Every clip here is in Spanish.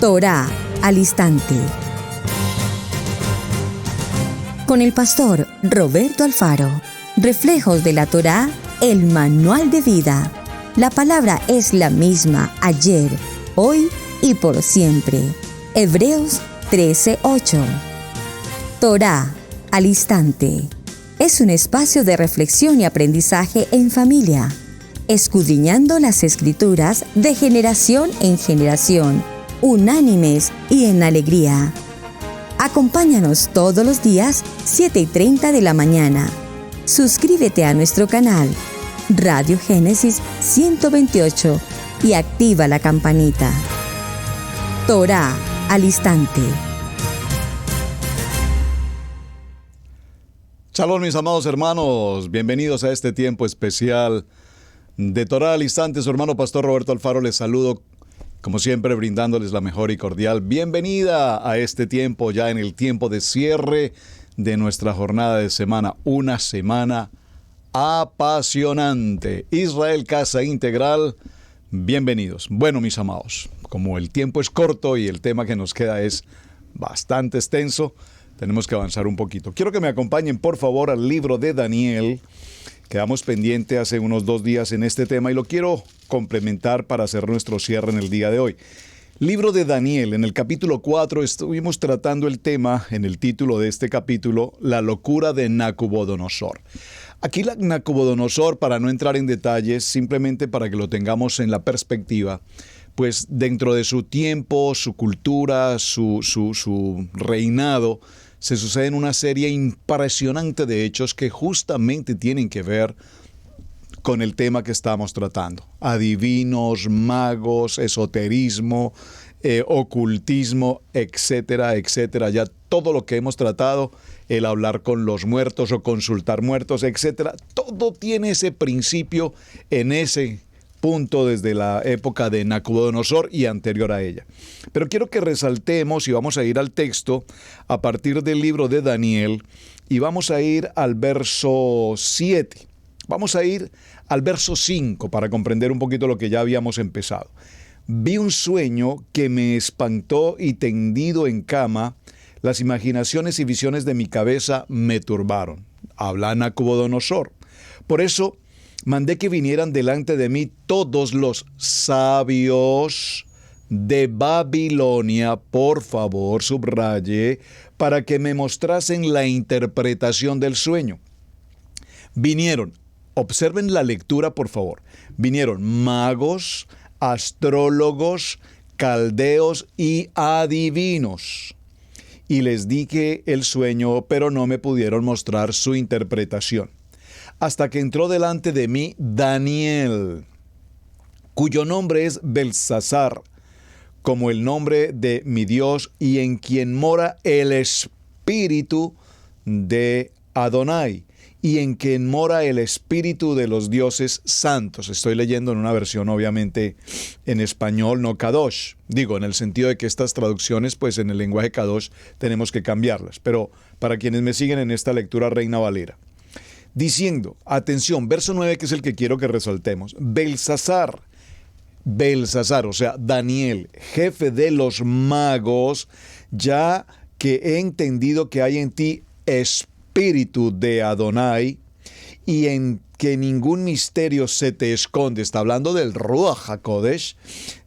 Torá al instante. Con el pastor Roberto Alfaro. Reflejos de la Torá, el manual de vida. La palabra es la misma ayer, hoy y por siempre. Hebreos 13:8. Torá al instante. Es un espacio de reflexión y aprendizaje en familia, escudriñando las Escrituras de generación en generación, unánimes y en alegría. Acompáñanos todos los días, 7:30 de la mañana. Suscríbete a nuestro canal, Radio Génesis 128, y activa la campanita. Torá al instante. Shalom, mis amados hermanos, bienvenidos a este tiempo especial de Torá al instante. Su hermano pastor Roberto Alfaro les saludo, como siempre, brindándoles la mejor y cordial bienvenida a este tiempo, ya en el tiempo de cierre de nuestra jornada de semana. Una semana apasionante. Israel Casa Integral, bienvenidos. Bueno, mis amados, como el tiempo es corto y el tema que nos queda es bastante extenso, tenemos que avanzar un poquito. Quiero que me acompañen, por favor, al libro de Daniel. Quedamos pendiente hace unos 2 días en este tema y lo quiero complementar para hacer nuestro cierre en el día de hoy. Libro de Daniel, en el capítulo 4, estuvimos tratando el tema, en el título de este capítulo, la locura de Nabucodonosor. Aquí Nabucodonosor, para no entrar en detalles, simplemente para que lo tengamos en la perspectiva, pues dentro de su tiempo, su cultura, su reinado, se suceden una serie impresionante de hechos que justamente tienen que ver con el tema que estamos tratando. Adivinos, magos, esoterismo, ocultismo, etcétera, etcétera. Ya todo lo que hemos tratado, el hablar con los muertos o consultar muertos, etcétera, todo tiene ese principio en ese punto desde la época de Nabucodonosor y anterior a ella. Pero quiero que resaltemos, y vamos a ir al texto a partir del libro de Daniel, y vamos a ir al verso 7. Vamos a ir al verso 5 para comprender un poquito lo que ya habíamos empezado. Vi un sueño que me espantó y tendido en cama, las imaginaciones y visiones de mi cabeza me turbaron. Habla Nabucodonosor. Por eso mandé que vinieran delante de mí todos los sabios de Babilonia, por favor, subraye, para que me mostrasen la interpretación del sueño. Vinieron, observen la lectura, por favor. Vinieron magos, astrólogos, caldeos y adivinos. Y les dije el sueño, pero no me pudieron mostrar su interpretación. Hasta que entró delante de mí Daniel, cuyo nombre es Belsasar, como el nombre de mi Dios, y en quien mora el espíritu de Adonai, y en quien mora el espíritu de los dioses santos. Estoy leyendo en una versión obviamente en español, no Kadosh. Digo, en el sentido de que estas traducciones, pues en el lenguaje Kadosh tenemos que cambiarlas. Pero para quienes me siguen en esta lectura Reina Valera. Diciendo, atención, verso 9, que es el que quiero que resaltemos. Belsasar, o sea, Daniel, jefe de los magos, ya que he entendido que hay en ti espíritu de Adonai y en que ningún misterio se te esconde. Está hablando del Ruach HaKodesh.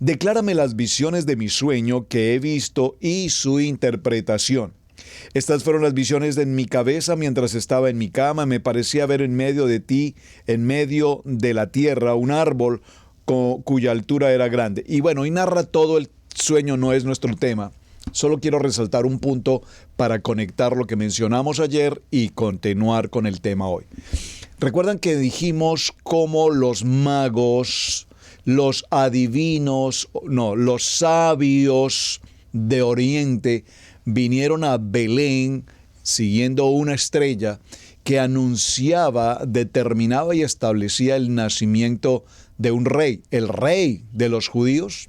Declárame las visiones de mi sueño que he visto y su interpretación. Estas fueron las visiones de mi cabeza mientras estaba en mi cama. Me parecía ver en medio de ti, en medio de la tierra, un árbol cuya altura era grande. Y bueno, y narra todo el sueño, no es nuestro tema. Solo quiero resaltar un punto para conectar lo que mencionamos ayer y continuar con el tema hoy. Recuerdan que dijimos cómo los magos, los adivinos, los sabios de Oriente vinieron a Belén siguiendo una estrella que anunciaba, determinaba y establecía el nacimiento de un rey, el rey de los judíos.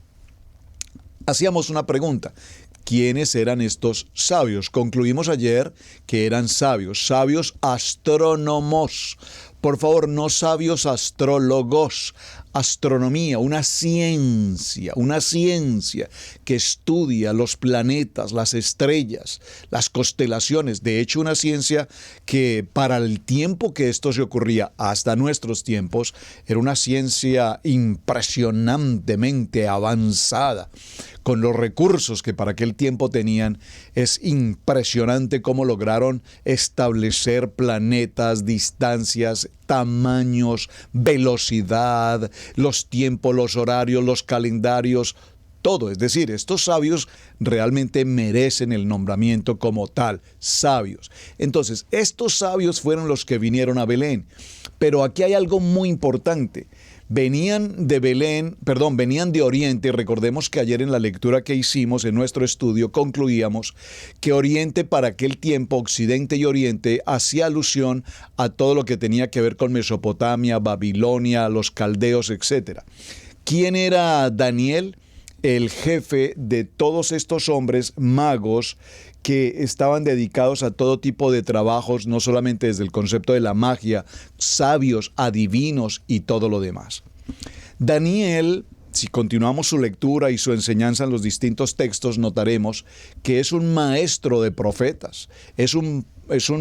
Hacíamos una pregunta: ¿quiénes eran estos sabios? Concluimos ayer que eran sabios astrónomos. Por favor, no sabios astrólogos, astronomía, una ciencia que estudia los planetas, las estrellas, las constelaciones. De hecho, una ciencia que para el tiempo que esto se ocurría, hasta nuestros tiempos, era una ciencia impresionantemente avanzada. Con los recursos que para aquel tiempo tenían, es impresionante cómo lograron establecer planetas, distancias, tamaños, velocidad, los tiempos, los horarios, los calendarios, todo. Es decir, estos sabios realmente merecen el nombramiento como tal, sabios. Entonces, estos sabios fueron los que vinieron a Belén. Pero aquí hay algo muy importante. Venían de Oriente. Recordemos que ayer en la lectura que hicimos en nuestro estudio concluíamos que Oriente para aquel tiempo, Occidente y Oriente, hacía alusión a todo lo que tenía que ver con Mesopotamia, Babilonia, los caldeos, etc. ¿Quién era Daniel? El jefe de todos estos hombres magos que estaban dedicados a todo tipo de trabajos, no solamente desde el concepto de la magia, sabios, adivinos y todo lo demás. Daniel, si continuamos su lectura y su enseñanza en los distintos textos, notaremos que es un maestro de profetas, es un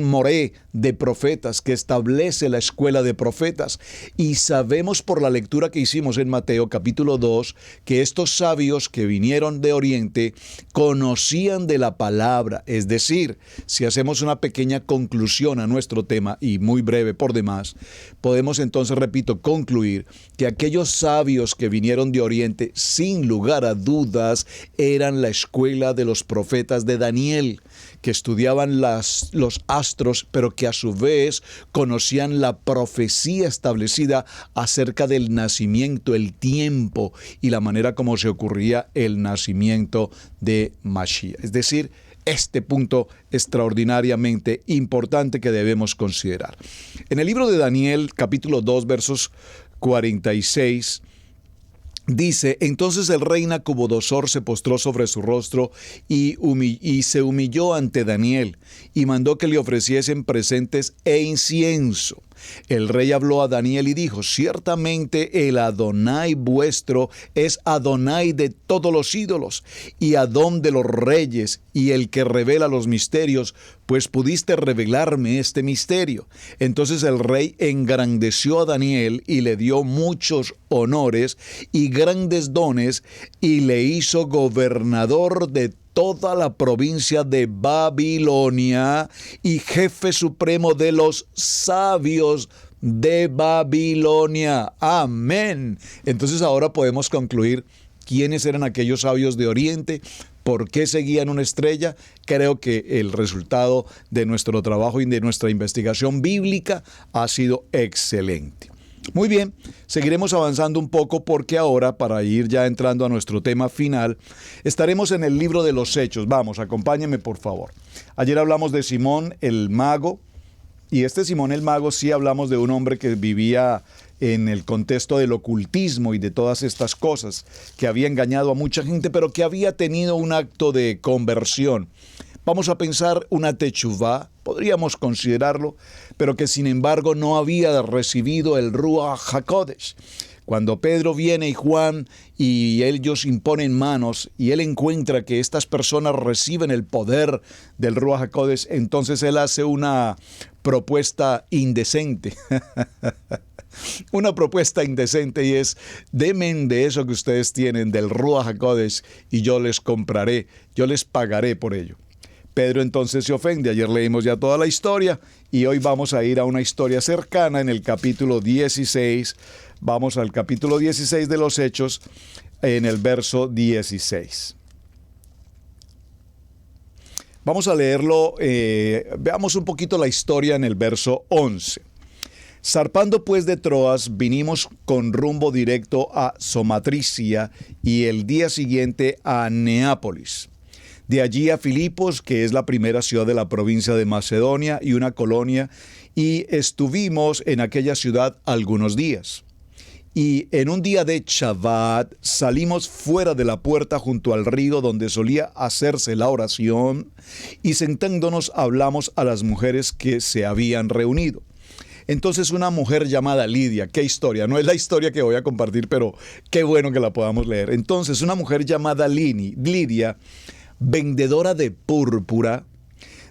moré de profetas que establece la escuela de profetas. Y sabemos por la lectura que hicimos en Mateo capítulo 2 que estos sabios que vinieron de Oriente conocían de la palabra. Es decir, si hacemos una pequeña conclusión a nuestro tema, y muy breve por demás, podemos entonces, repito, concluir que aquellos sabios que vinieron de Oriente, sin lugar a dudas, eran la escuela de los profetas de Daniel, que estudiaban los astros, pero que a su vez conocían la profecía establecida acerca del nacimiento, el tiempo y la manera como se ocurría el nacimiento de Mashiach. Es decir, este punto extraordinariamente importante que debemos considerar. En el libro de Daniel, capítulo 2, versos 46, dice: entonces el rey Nabucodonosor se postró sobre su rostro y se humilló ante Daniel, y mandó que le ofreciesen presentes e incienso. El rey habló a Daniel y dijo: ciertamente el Adonai vuestro es Adonai de todos los ídolos, y Adón de los reyes, y el que revela los misterios, pues pudiste revelarme este misterio. Entonces el rey engrandeció a Daniel y le dio muchos honores y grandes dones, y le hizo gobernador de toda la provincia de Babilonia y jefe supremo de los sabios de Babilonia. Amén. Entonces ahora podemos concluir quiénes eran aquellos sabios de Oriente, por qué seguían una estrella. Creo que el resultado de nuestro trabajo y de nuestra investigación bíblica ha sido excelente. Muy bien, seguiremos avanzando un poco porque ahora, para ir ya entrando a nuestro tema final, estaremos en el libro de los Hechos. Vamos, acompáñenme por favor. Ayer hablamos de Simón el mago, y este Simón el mago sí hablamos de un hombre que vivía en el contexto del ocultismo y de todas estas cosas, que había engañado a mucha gente, pero que había tenido un acto de conversión. Vamos a pensar una techuvá, podríamos considerarlo, pero que sin embargo no había recibido el Ruach HaKodesh. Cuando Pedro viene y Juan y ellos imponen manos y él encuentra que estas personas reciben el poder del Ruach HaKodesh, entonces él hace una propuesta indecente. Una propuesta indecente, y es: denme de eso que ustedes tienen, del Ruach HaKodesh, y yo les compraré, yo les pagaré por ello. Pedro entonces se ofende. Ayer leímos ya toda la historia y hoy vamos a ir a una historia cercana en el capítulo 16. Vamos al capítulo 16 de los Hechos en el verso 16. Vamos a leerlo, veamos un poquito la historia en el verso 11. Zarpando pues de Troas, vinimos con rumbo directo a Somatricia y el día siguiente a Neápolis. De allí a Filipos, que es la primera ciudad de la provincia de Macedonia y una colonia, y estuvimos en aquella ciudad algunos días. Y en un día de Shabbat salimos fuera de la puerta junto al río donde solía hacerse la oración, y sentándonos hablamos a las mujeres que se habían reunido. Entonces una mujer llamada Lidia, qué historia, no es la historia que voy a compartir, pero qué bueno que la podamos leer. Entonces una mujer llamada Lidia, vendedora de púrpura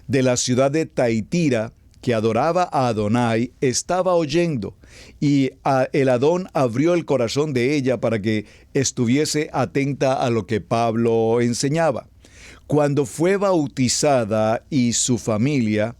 de la ciudad de Taitira, que adoraba a Adonai, estaba oyendo, y el Adón abrió el corazón de ella para que estuviese atenta a lo que Pablo enseñaba. Cuando fue bautizada y su familia,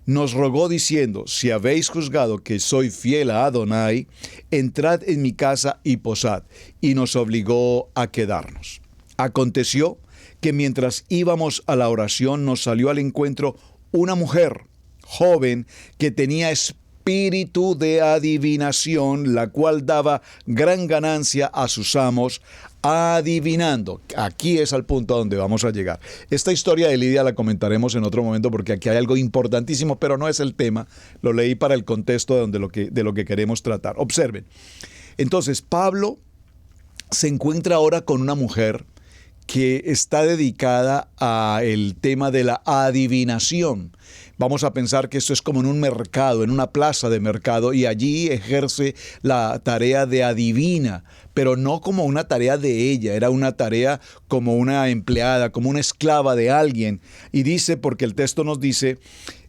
nos rogó diciendo: si habéis juzgado que soy fiel a Adonai, entrad en mi casa y posad, y nos obligó a quedarnos. Aconteció que mientras íbamos a la oración nos salió al encuentro una mujer joven que tenía espíritu de adivinación, la cual daba gran ganancia a sus amos, adivinando. Aquí es al punto a donde vamos a llegar. Esta historia de Lidia la comentaremos en otro momento porque aquí hay algo importantísimo, pero no es el tema. Lo leí para el contexto de lo que queremos tratar. Observen. Entonces, Pablo se encuentra ahora con una mujer que está dedicada al tema de la adivinación. Vamos a pensar que esto es como en un mercado, en una plaza de mercado, y allí ejerce la tarea de adivina, pero no como una tarea de ella, era una tarea como una empleada, como una esclava de alguien. Y dice, porque el texto nos dice,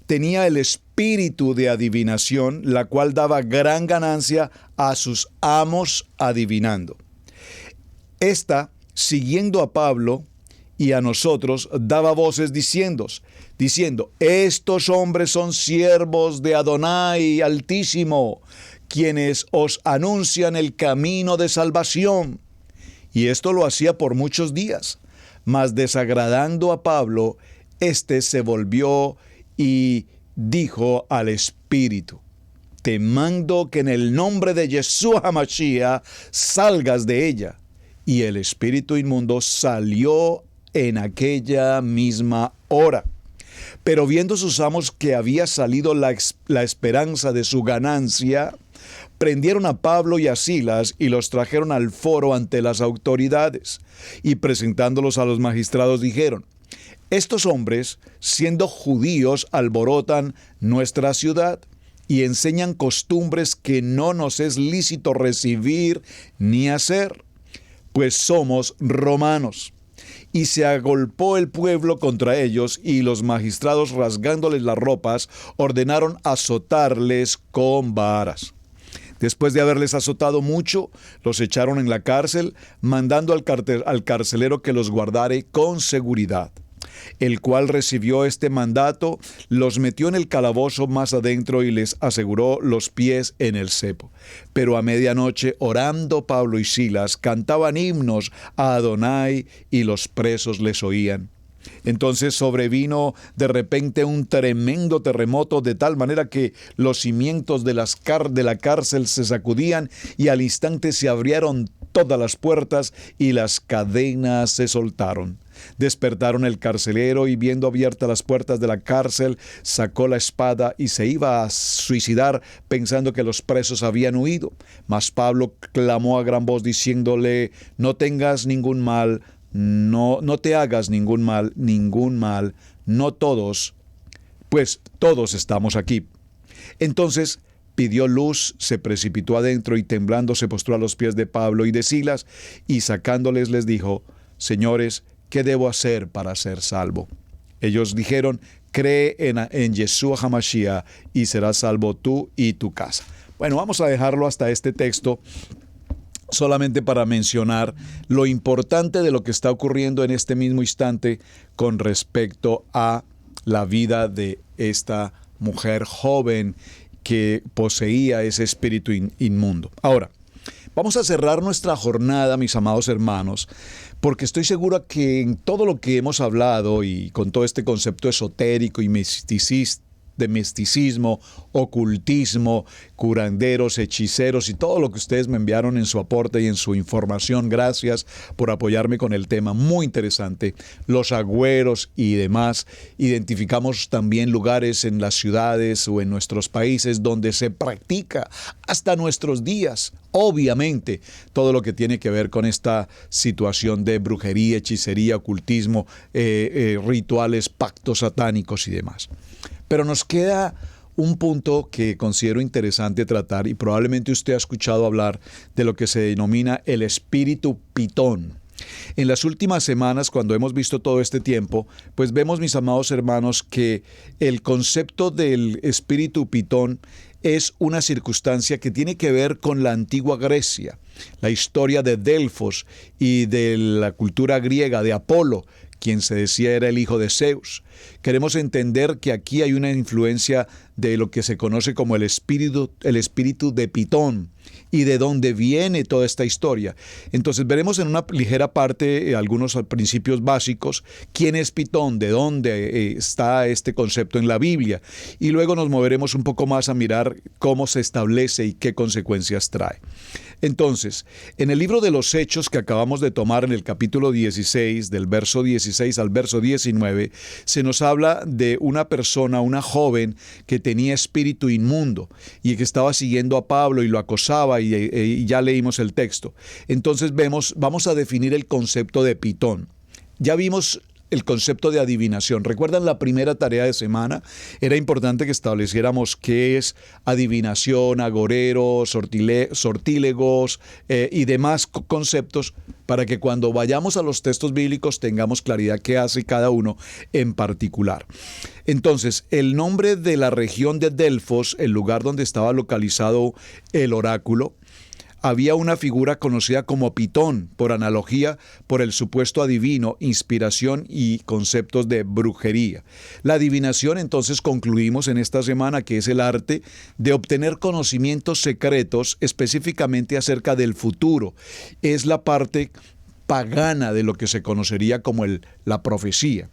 tenía el espíritu de adivinación, la cual daba gran ganancia a sus amos adivinando. Esta, siguiendo a Pablo y a nosotros, daba voces diciendo, estos hombres son siervos de Adonai Altísimo, quienes os anuncian el camino de salvación. Y esto lo hacía por muchos días, mas desagradando a Pablo, éste se volvió y dijo al Espíritu: te mando que en el nombre de Yeshua HaMashiach salgas de ella. Y el espíritu inmundo salió en aquella misma hora. Pero viendo sus amos que había salido la esperanza de su ganancia, prendieron a Pablo y a Silas y los trajeron al foro ante las autoridades. Y presentándolos a los magistrados dijeron: estos hombres, siendo judíos, alborotan nuestra ciudad y enseñan costumbres que no nos es lícito recibir ni hacer, pues somos romanos. Y se agolpó el pueblo contra ellos, y los magistrados, rasgándoles las ropas, ordenaron azotarles con varas. Después de haberles azotado mucho, los echaron en la cárcel, mandando al carcelero que los guardare con seguridad. El cual recibió este mandato, los metió en el calabozo más adentro y les aseguró los pies en el cepo. Pero a medianoche, orando Pablo y Silas, cantaban himnos a Adonai y los presos les oían. Entonces sobrevino de repente un tremendo terremoto, de tal manera que los cimientos de la cárcel se sacudían, y al instante se abrieron todas las puertas y las cadenas se soltaron. Despertaron el carcelero, y viendo abiertas las puertas de la cárcel, sacó la espada y se iba a suicidar, pensando que los presos habían huido. Mas Pablo clamó a gran voz diciéndole: no tengas ningún mal, no te hagas ningún mal, no todos, pues todos estamos aquí. Entonces pidió luz, se precipitó adentro y temblando se postró a los pies de Pablo y de Silas, y sacándoles les dijo: señores, ¿qué debo hacer para ser salvo? Ellos dijeron: cree en Yeshua HaMashiach y serás salvo tú y tu casa. Bueno, vamos a dejarlo hasta este texto, solamente para mencionar lo importante de lo que está ocurriendo en este mismo instante con respecto a la vida de esta mujer joven que poseía ese espíritu inmundo. Ahora, vamos a cerrar nuestra jornada, mis amados hermanos, porque estoy seguro que en todo lo que hemos hablado y con todo este concepto esotérico y de misticismo, ocultismo, curanderos, hechiceros y todo lo que ustedes me enviaron en su aporte y en su información, gracias por apoyarme con el tema, muy interesante, los agüeros y demás. Identificamos también lugares en las ciudades o en nuestros países donde se practica hasta nuestros días, obviamente, todo lo que tiene que ver con esta situación de brujería, hechicería, ocultismo, rituales, pactos satánicos y demás. Pero nos queda un punto que considero interesante tratar, y probablemente usted ha escuchado hablar de lo que se denomina el espíritu Pitón. En las últimas semanas, cuando hemos visto todo este tiempo, pues vemos, mis amados hermanos, que el concepto del espíritu Pitón es una circunstancia que tiene que ver con la antigua Grecia, la historia de Delfos y de la cultura griega de Apolo, quien se decía era el hijo de Zeus. Queremos entender que aquí hay una influencia de lo que se conoce como el espíritu de Pitón y de dónde viene toda esta historia. Entonces veremos en una ligera parte algunos principios básicos, quién es Pitón, de dónde está este concepto en la Biblia, y luego nos moveremos un poco más a mirar cómo se establece y qué consecuencias trae. Entonces, en el libro de los Hechos que acabamos de tomar en el capítulo 16, del verso 16 al verso 19, se nos habla de una persona, una joven que tenía espíritu inmundo y que estaba siguiendo a Pablo y lo acosaba, y ya leímos el texto. Entonces vamos a definir el concepto de Pitón. Ya vimos el concepto de adivinación. ¿Recuerdan la primera tarea de semana? Era importante que estableciéramos qué es adivinación, agoreros, sortílegos y demás conceptos, para que cuando vayamos a los textos bíblicos tengamos claridad qué hace cada uno en particular. Entonces, el nombre de la región de Delfos, el lugar donde estaba localizado el oráculo, había una figura conocida como Pitón, por analogía por el supuesto adivino, inspiración y conceptos de brujería. La adivinación, entonces, concluimos en esta semana, que es el arte de obtener conocimientos secretos específicamente acerca del futuro. Es la parte pagana de lo que se conocería como la profecía.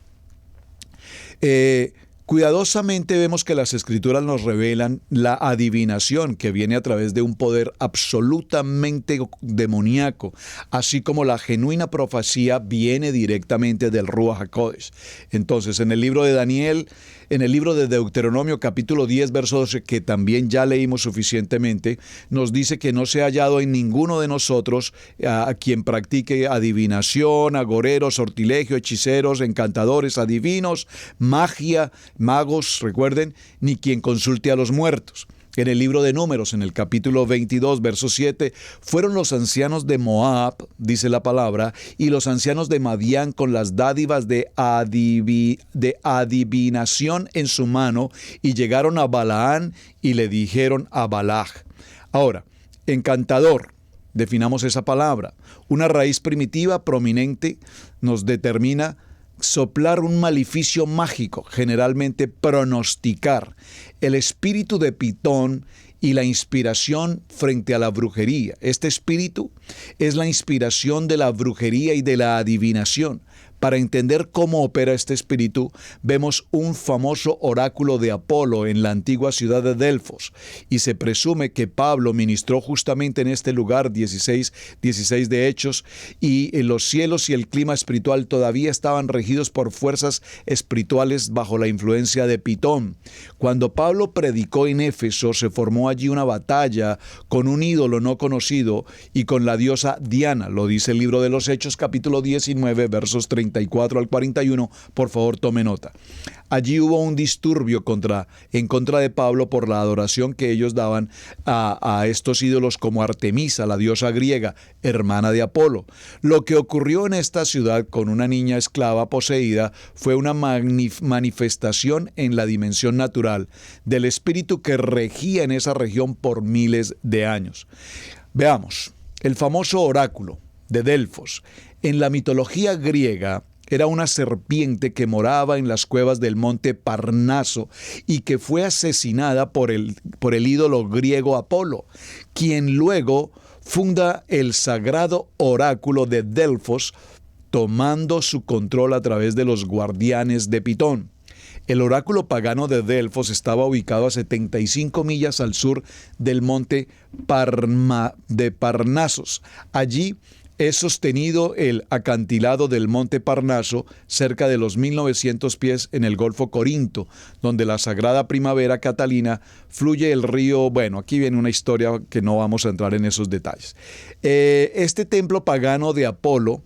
Cuidadosamente vemos que las Escrituras nos revelan la adivinación, que viene a través de un poder absolutamente demoníaco, así como la genuina profecía viene directamente del Ruach HaKodesh. Entonces, en el libro de Daniel, en el libro de Deuteronomio capítulo 10, verso 12, que también ya leímos suficientemente, nos dice que no se ha hallado en ninguno de nosotros a quien practique adivinación, agoreros, sortilegio, hechiceros, encantadores, adivinos, magia, magos, recuerden, ni quien consulte a los muertos. En el libro de Números, en el capítulo 22, verso 7, fueron los ancianos de Moab, dice la palabra, y los ancianos de Madián con las dádivas de adivinación en su mano, y llegaron a Balaán y le dijeron a Balaj. Ahora, encantador, definamos esa palabra. Una raíz primitiva prominente nos determina soplar un maleficio mágico, generalmente pronosticar. El espíritu de Pitón y la inspiración frente a la brujería. Este espíritu es la inspiración de la brujería y de la adivinación. Para entender cómo opera este espíritu, vemos un famoso oráculo de Apolo en la antigua ciudad de Delfos, y se presume que Pablo ministró justamente en este lugar, 16 de Hechos, y los cielos y el clima espiritual todavía estaban regidos por fuerzas espirituales bajo la influencia de Pitón. Cuando Pablo predicó en Éfeso, se formó allí una batalla con un ídolo no conocido y con la diosa Diana. Lo dice el libro de los Hechos, capítulo 19, versos 34 al 41, por favor tome nota. Allí hubo un disturbio en contra de Pablo por la adoración que ellos daban a estos ídolos como Artemisa, la diosa griega, hermana de Apolo. Lo que ocurrió en esta ciudad con una niña esclava poseída fue una manifestación en la dimensión natural del espíritu que regía en esa región por miles de años. Veamos, el famoso oráculo de Delfos. En la mitología griega era una serpiente que moraba en las cuevas del monte Parnaso y que fue asesinada por el ídolo griego Apolo, quien luego funda el sagrado oráculo de Delfos, tomando su control a través de los guardianes de Pitón. El oráculo pagano de Delfos estaba ubicado a 75 millas al sur del monte de Parnasos. Allí es sostenido el acantilado del monte Parnaso, cerca de los 1900 pies en el Golfo Corinto, donde la sagrada primavera Catalina fluye el río. Bueno, aquí viene una historia que no vamos a entrar en esos detalles. Este templo pagano de Apolo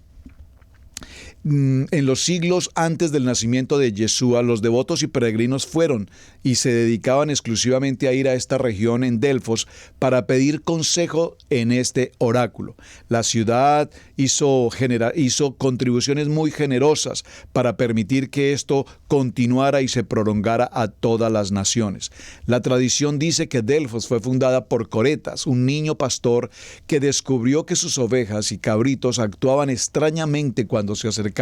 En los siglos antes del nacimiento de Yeshua, los devotos y peregrinos fueron y se dedicaban exclusivamente a ir a esta región en Delfos para pedir consejo en este oráculo. La ciudad hizo contribuciones muy generosas para permitir que esto continuara y se prolongara a todas las naciones. La tradición dice que Delfos fue fundada por Coretas, un niño pastor que descubrió que sus ovejas y cabritos actuaban extrañamente cuando se acercaban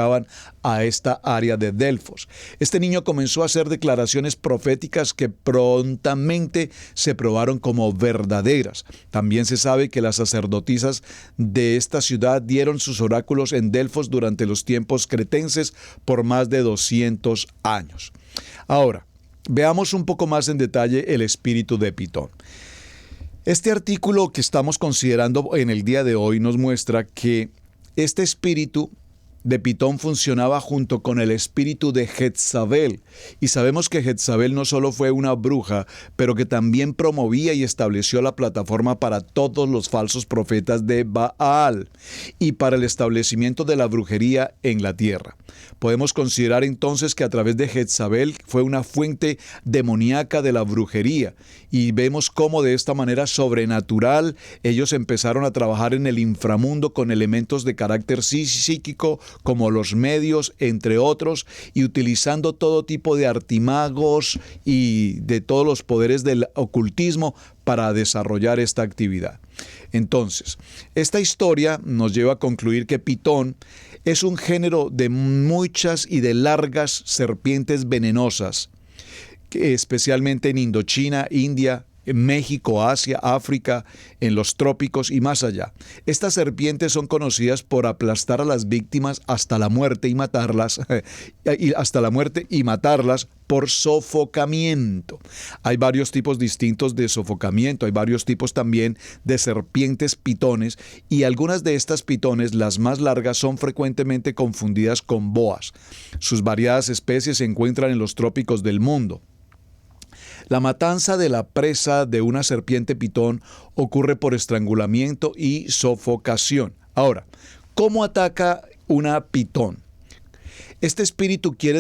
a esta área de Delfos. Este niño comenzó a hacer declaraciones proféticas que prontamente se probaron como verdaderas. También se sabe que las sacerdotisas de esta ciudad dieron sus oráculos en Delfos durante los tiempos cretenses por más de 200 años. Ahora, veamos un poco más en detalle el espíritu de Pitón. Este artículo que estamos considerando en el día de hoy nos muestra que este espíritu de Pitón funcionaba junto con el espíritu de Jezabel. Y sabemos que Jezabel no solo fue una bruja, pero que también promovía y estableció la plataforma para todos los falsos profetas de Baal y para el establecimiento de la brujería en la tierra. Podemos considerar entonces que a través de Jezabel fue una fuente demoníaca de la brujería, y vemos cómo de esta manera sobrenatural ellos empezaron a trabajar en el inframundo con elementos de carácter psíquico como los medios, entre otros, y utilizando todo tipo de artimagos y de todos los poderes del ocultismo para desarrollar esta actividad. Entonces, esta historia nos lleva a concluir que Pitón es un género de muchas y de largas serpientes venenosas, especialmente en Indochina, India, en México, Asia, África, en los trópicos y más allá. Estas serpientes son conocidas por aplastar a las víctimas hasta la muerte y matarlas, por sofocamiento. Hay varios tipos distintos de sofocamiento, hay varios tipos también de serpientes pitones, y algunas de estas pitones, las más largas, son frecuentemente confundidas con boas. Sus variadas especies se encuentran en los trópicos del mundo. La matanza de la presa de una serpiente pitón ocurre por estrangulamiento y sofocación. Ahora, ¿cómo ataca una pitón? Este espíritu quiere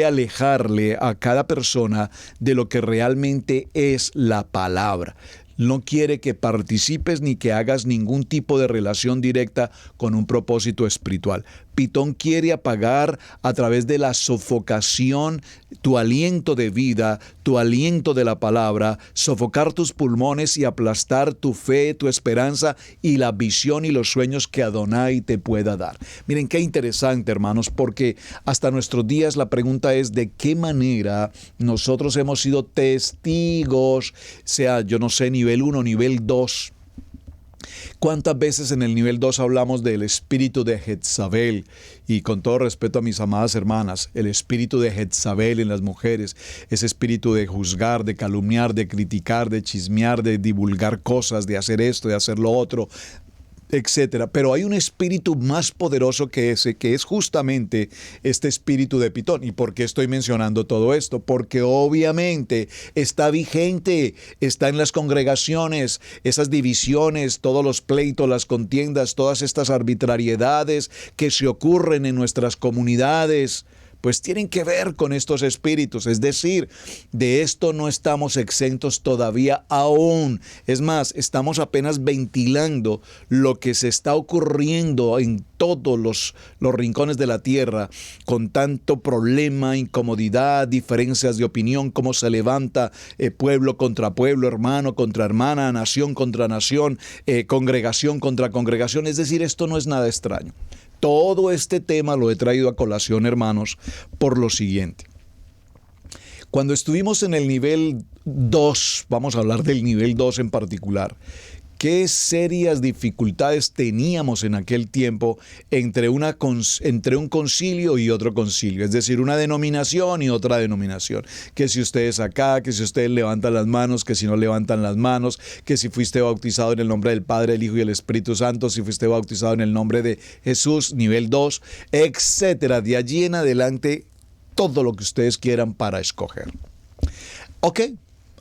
alejarle a cada persona de lo que realmente es la palabra. No quiere que participes ni que hagas ningún tipo de relación directa con un propósito espiritual. Pitón quiere apagar a través de la sofocación tu aliento de vida, tu aliento de la palabra, sofocar tus pulmones y aplastar tu fe, tu esperanza y la visión y los sueños que Adonai te pueda dar. Miren qué interesante, hermanos, porque hasta nuestros días la pregunta es de qué manera nosotros hemos sido testigos, sea, yo no sé, nivel 1, nivel 2. ¿Cuántas veces en el nivel 2 hablamos del espíritu de Jezabel? Y con todo respeto a mis amadas hermanas, el espíritu de Jezabel en las mujeres, ese espíritu de juzgar, de calumniar, de criticar, de chismear, de divulgar cosas, de hacer esto, de hacer lo otro, etcétera. Pero hay un espíritu más poderoso que ese, que es justamente este espíritu de Pitón. ¿Y por qué estoy mencionando todo esto? Porque obviamente está vigente, está en las congregaciones, esas divisiones, todos los pleitos, las contiendas, todas estas arbitrariedades que se ocurren en nuestras comunidades, pues tienen que ver con estos espíritus. Es decir, de esto no estamos exentos todavía aún. Es más, estamos apenas ventilando lo que se está ocurriendo en todos los rincones de la tierra, con tanto problema, incomodidad, diferencias de opinión, cómo se levanta pueblo contra pueblo, hermano contra hermana, nación contra nación, congregación contra congregación. Es decir, esto no es nada extraño. Todo este tema lo he traído a colación, hermanos, por lo siguiente. Cuando estuvimos en el nivel 2, vamos a hablar del nivel 2 en particular, ¿qué serias dificultades teníamos en aquel tiempo entre un concilio y otro concilio? Es decir, una denominación y otra denominación. Que si ustedes acá, que si ustedes levantan las manos, que si no levantan las manos, que si fuiste bautizado en el nombre del Padre, el Hijo y el Espíritu Santo, si fuiste bautizado en el nombre de Jesús, nivel 2, etcétera. De allí en adelante, todo lo que ustedes quieran para escoger. Ok.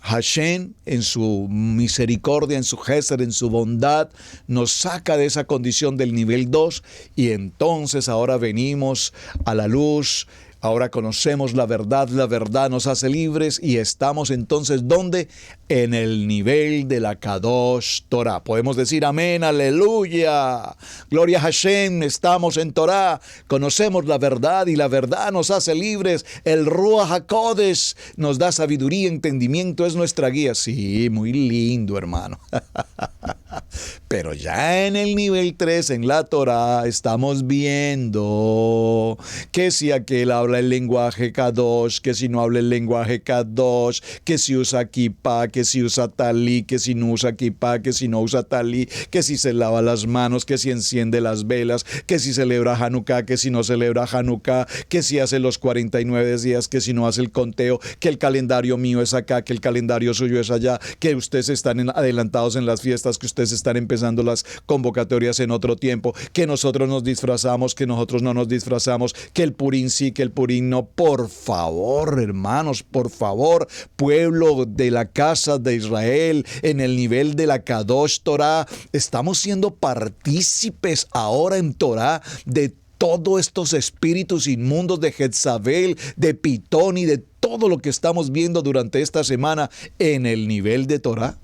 Hashem, en su misericordia, en su gesed, en su bondad, nos saca de esa condición del nivel 2 y entonces ahora venimos a la luz. Ahora conocemos la verdad nos hace libres y estamos entonces, ¿dónde? En el nivel de la Kadosh Torah. Podemos decir amén, aleluya, gloria a Hashem, estamos en Torah, conocemos la verdad y la verdad nos hace libres. El Ruach HaKodesh nos da sabiduría, entendimiento, es nuestra guía. Sí, muy lindo, hermano. Pero ya en el nivel 3, en la Torah, estamos viendo que si aquel habla el lenguaje Kadosh, que si no habla el lenguaje Kadosh, que si usa kippah, que si usa talí, que si no usa kippah, que si no usa talí, que si se lava las manos, que si enciende las velas, que si celebra Hanukkah, que si no celebra Hanukkah, que si hace los 49 días, que si no hace el conteo, que el calendario mío es acá, que el calendario suyo es allá, que ustedes están adelantados en las fiestas, que ustedes están empezando las convocatorias en otro tiempo, que nosotros nos disfrazamos, que nosotros no nos disfrazamos, que el Purim sí, que el Purim no. Por favor, hermanos, por favor, pueblo de la casa de Israel, en el nivel de la Kadosh Torah, estamos siendo partícipes ahora en Torah de todos estos espíritus inmundos de Jezabel, de Pitón y de todo lo que estamos viendo durante esta semana en el nivel de Torah.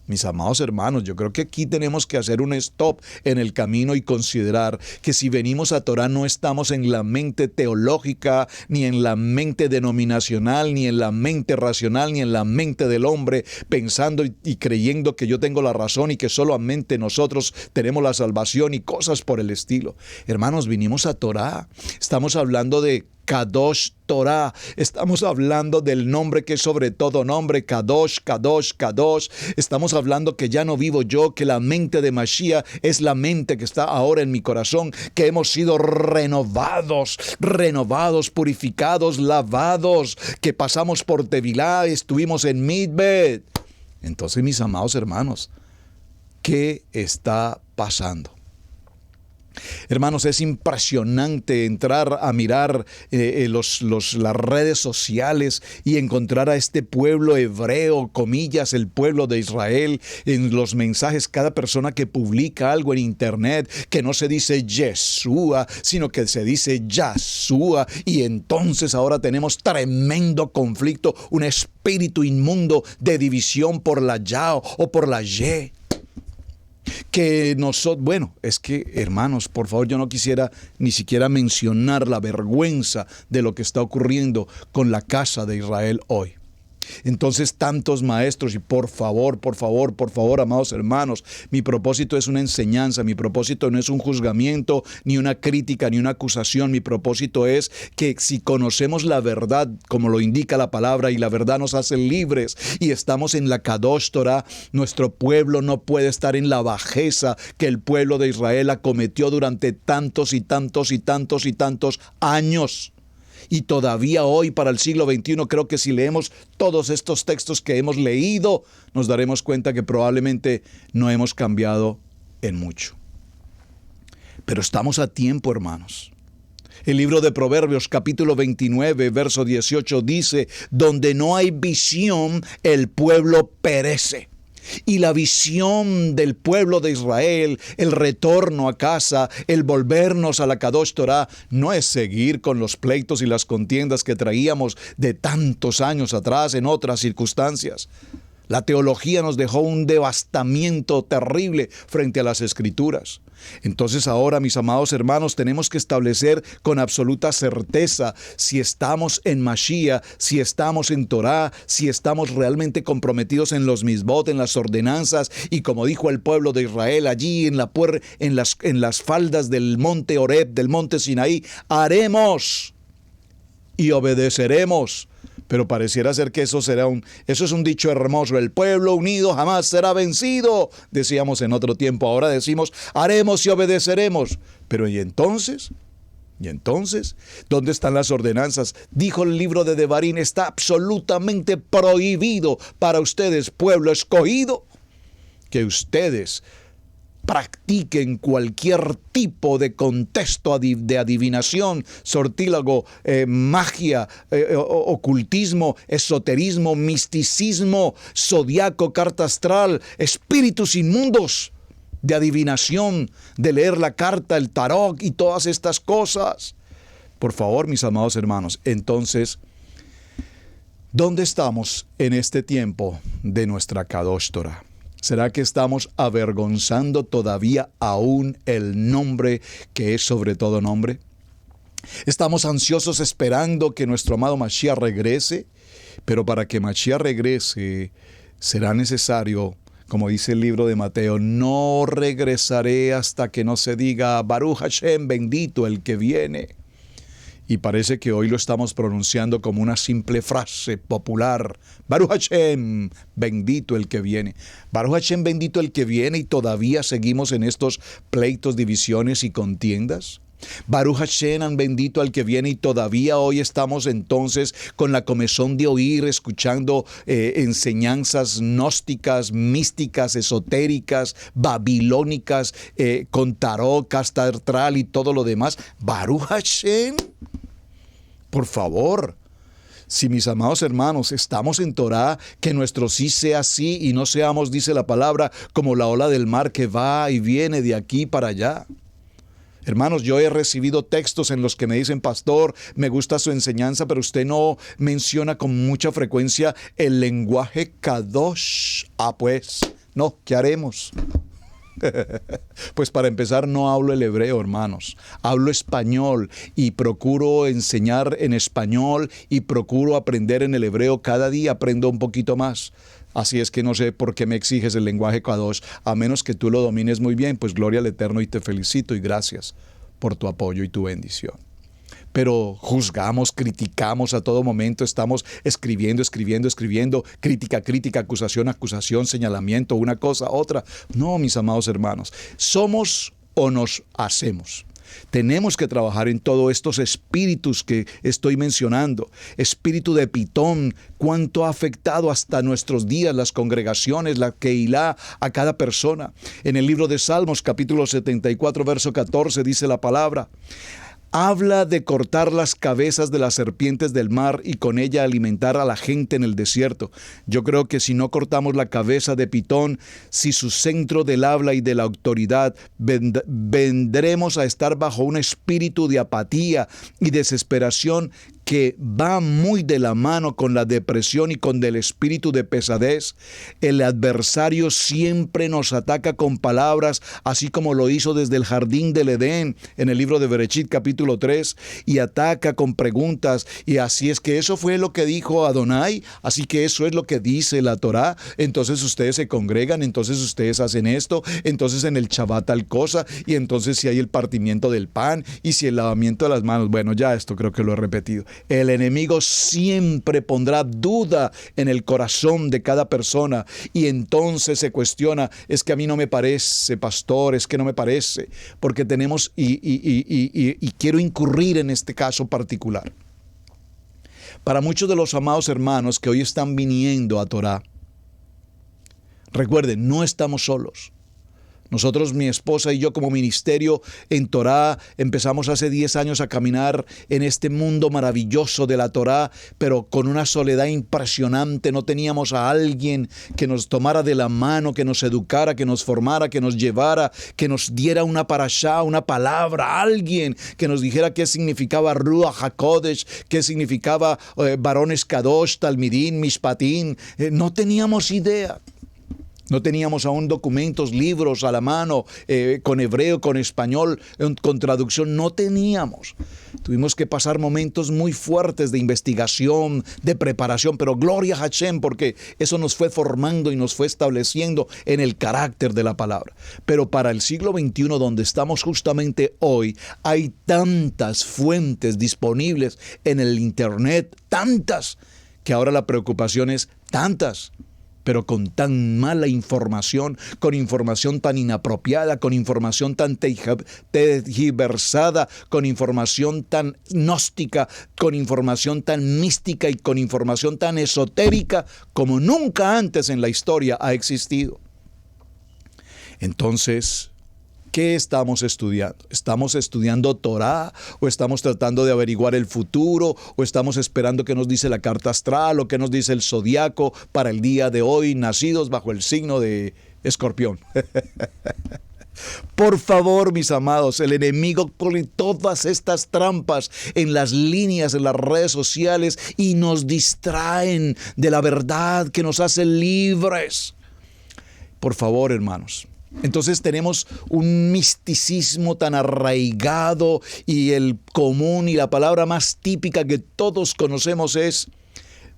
Mis amados hermanos, yo creo que aquí tenemos que hacer un stop en el camino y considerar que si venimos a Torah no estamos en la mente teológica, ni en la mente denominacional, ni en la mente racional, ni en la mente del hombre, pensando y creyendo que yo tengo la razón y que solamente nosotros tenemos la salvación y cosas por el estilo. Hermanos, vinimos a Torah, estamos hablando de Kadosh Torah. Estamos hablando del nombre que es sobre todo nombre, Kadosh, Kadosh, Kadosh. Estamos hablando que ya no vivo yo, que la mente de Mashiach es la mente que está ahora en mi corazón, que hemos sido renovados, purificados, lavados, que pasamos por Tevilá, estuvimos en Midbet. Entonces, mis amados hermanos, ¿qué está pasando? Hermanos, es impresionante entrar a mirar las redes sociales y encontrar a este pueblo hebreo, comillas, el pueblo de Israel, en los mensajes, cada persona que publica algo en internet, que no se dice Yeshua, sino que se dice Yahshua, y entonces ahora tenemos tremendo conflicto, un espíritu inmundo de división por la Ya o por la Ye. Que nosotros, bueno, es que hermanos, por favor, yo no quisiera ni siquiera mencionar la vergüenza de lo que está ocurriendo con la casa de Israel hoy. Entonces, tantos maestros, y por favor, amados hermanos, mi propósito es una enseñanza, mi propósito no es un juzgamiento, ni una crítica, ni una acusación. Mi propósito es que si conocemos la verdad, como lo indica la palabra, y la verdad nos hace libres, y estamos en la Kadosh Torah, nuestro pueblo no puede estar en la bajeza que el pueblo de Israel acometió durante tantos años. Y todavía hoy, para el siglo XXI, creo que si leemos todos estos textos que hemos leído, nos daremos cuenta que probablemente no hemos cambiado en mucho. Pero estamos a tiempo, hermanos. El libro de Proverbios, capítulo 29, verso 18, dice: donde no hay visión, el pueblo perece. Y la visión del pueblo de Israel, el retorno a casa, el volvernos a la Kadosh Torah, no es seguir con los pleitos y las contiendas que traíamos de tantos años atrás en otras circunstancias. La teología nos dejó un devastamiento terrible frente a las Escrituras. Entonces ahora, mis amados hermanos, tenemos que establecer con absoluta certeza si estamos en Mashiach, si estamos en Torah, si estamos realmente comprometidos en los misbot, en las ordenanzas, y como dijo el pueblo de Israel allí en las faldas del monte Horeb, del monte Sinaí, haremos y obedeceremos. Pero pareciera ser que eso es un dicho hermoso. El pueblo unido jamás será vencido, decíamos en otro tiempo. Ahora decimos, haremos y obedeceremos. Pero ¿y entonces? ¿Dónde están las ordenanzas? Dijo el libro de Devarim, está absolutamente prohibido para ustedes, pueblo escogido, que ustedes practiquen cualquier tipo de contexto de adivinación, sortílago, magia, ocultismo, esoterismo, misticismo, zodiaco, carta astral, espíritus inmundos de adivinación, de leer la carta, el tarot y todas estas cosas. Por favor, mis amados hermanos, entonces, ¿dónde estamos en este tiempo de nuestra Kadosh Torah? ¿Será que estamos avergonzando todavía aún el nombre que es sobre todo nombre? ¿Estamos ansiosos esperando que nuestro amado Mashiach regrese? Pero para que Mashiach regrese, será necesario, como dice el libro de Mateo, no regresaré hasta que no se diga Baruch Hashem, bendito el que viene. Y parece que hoy lo estamos pronunciando como una simple frase popular. Baruch Hashem, bendito el que viene. Baruch Hashem, bendito el que viene, y todavía seguimos en estos pleitos, divisiones y contiendas. Baruch Hashem, bendito al que viene, y todavía hoy estamos entonces con la comezón de oír, escuchando enseñanzas gnósticas, místicas, esotéricas, babilónicas, con tarot, carta astral y todo lo demás. Baruch Hashem. Por favor, si mis amados hermanos estamos en Torah, que nuestro sí sea sí y no seamos, dice la palabra, como la ola del mar que va y viene de aquí para allá. Hermanos, yo he recibido textos en los que me dicen, pastor, me gusta su enseñanza, pero usted no menciona con mucha frecuencia el lenguaje Kadosh. Pues, no, ¿qué haremos? Pues para empezar, no hablo el hebreo, hermanos. Hablo español y procuro enseñar en español y procuro aprender en el hebreo. Cada día aprendo un poquito más. Así es que no sé por qué me exiges el lenguaje Kadosh, a menos que tú lo domines muy bien. Pues gloria al Eterno y te felicito y gracias por tu apoyo y tu bendición. Pero juzgamos, criticamos a todo momento, estamos escribiendo, crítica, acusación, señalamiento, una cosa, otra. No, mis amados hermanos, somos o nos hacemos. Tenemos que trabajar en todos estos espíritus que estoy mencionando. Espíritu de Pitón, cuánto ha afectado hasta nuestros días las congregaciones, la Keilah, a cada persona. En el libro de Salmos, capítulo 74, verso 14, dice la palabra: habla de cortar las cabezas de las serpientes del mar y con ella alimentar a la gente en el desierto. Yo creo que si no cortamos la cabeza de Pitón, si su centro del habla y de la autoridad, vendremos a estar bajo un espíritu de apatía y desesperación que va muy de la mano con la depresión y con el espíritu de pesadez. El adversario siempre nos ataca con palabras, así como lo hizo desde el jardín del Edén, en el libro de Bereshit, capítulo 3, y ataca con preguntas, y así es que eso fue lo que dijo Adonai, así que eso es lo que dice la Torá, entonces ustedes se congregan, entonces ustedes hacen esto, entonces en el Shabbat tal cosa, y entonces si hay el partimiento del pan, y si el lavamiento de las manos. Bueno, ya esto creo que lo he repetido. El enemigo siempre pondrá duda en el corazón de cada persona y entonces se cuestiona, es que a mí no me parece, pastor, es que no me parece, porque tenemos, y quiero incurrir en este caso particular. Para muchos de los amados hermanos que hoy están viniendo a Torah, recuerden, no estamos solos. Nosotros, mi esposa y yo como ministerio en Torah, empezamos hace 10 años a caminar en este mundo maravilloso de la Torah, pero con una soledad impresionante. No teníamos a alguien que nos tomara de la mano, que nos educara, que nos formara, que nos llevara, que nos diera una parashá, una palabra, alguien que nos dijera qué significaba Ruach HaKodesh, qué significaba varones Kadosh, Talmidín, Mishpatín. No teníamos idea. No teníamos aún documentos, libros a la mano, con hebreo, con español, con traducción. No teníamos. Tuvimos que pasar momentos muy fuertes de investigación, de preparación, pero gloria a Hashem, porque eso nos fue formando y nos fue estableciendo en el carácter de la palabra. Pero para el siglo XXI, donde estamos justamente hoy, hay tantas fuentes disponibles en el Internet, tantas, que ahora la preocupación es tantas, pero con tan mala información, con información tan inapropiada, con información tan tergiversada, con información tan gnóstica, con información tan mística y con información tan esotérica como nunca antes en la historia ha existido. Entonces, ¿Qué estamos estudiando? ¿Estamos estudiando Torá? ¿O estamos tratando de averiguar el futuro? ¿O estamos esperando qué nos dice la carta astral? ¿O qué nos dice el zodiaco para el día de hoy, nacidos bajo el signo de Escorpión? Por favor, mis amados, el enemigo pone todas estas trampas en las líneas, en las redes sociales y nos distraen de la verdad que nos hace libres. Por favor, hermanos. Entonces tenemos un misticismo tan arraigado y el común y la palabra más típica que todos conocemos es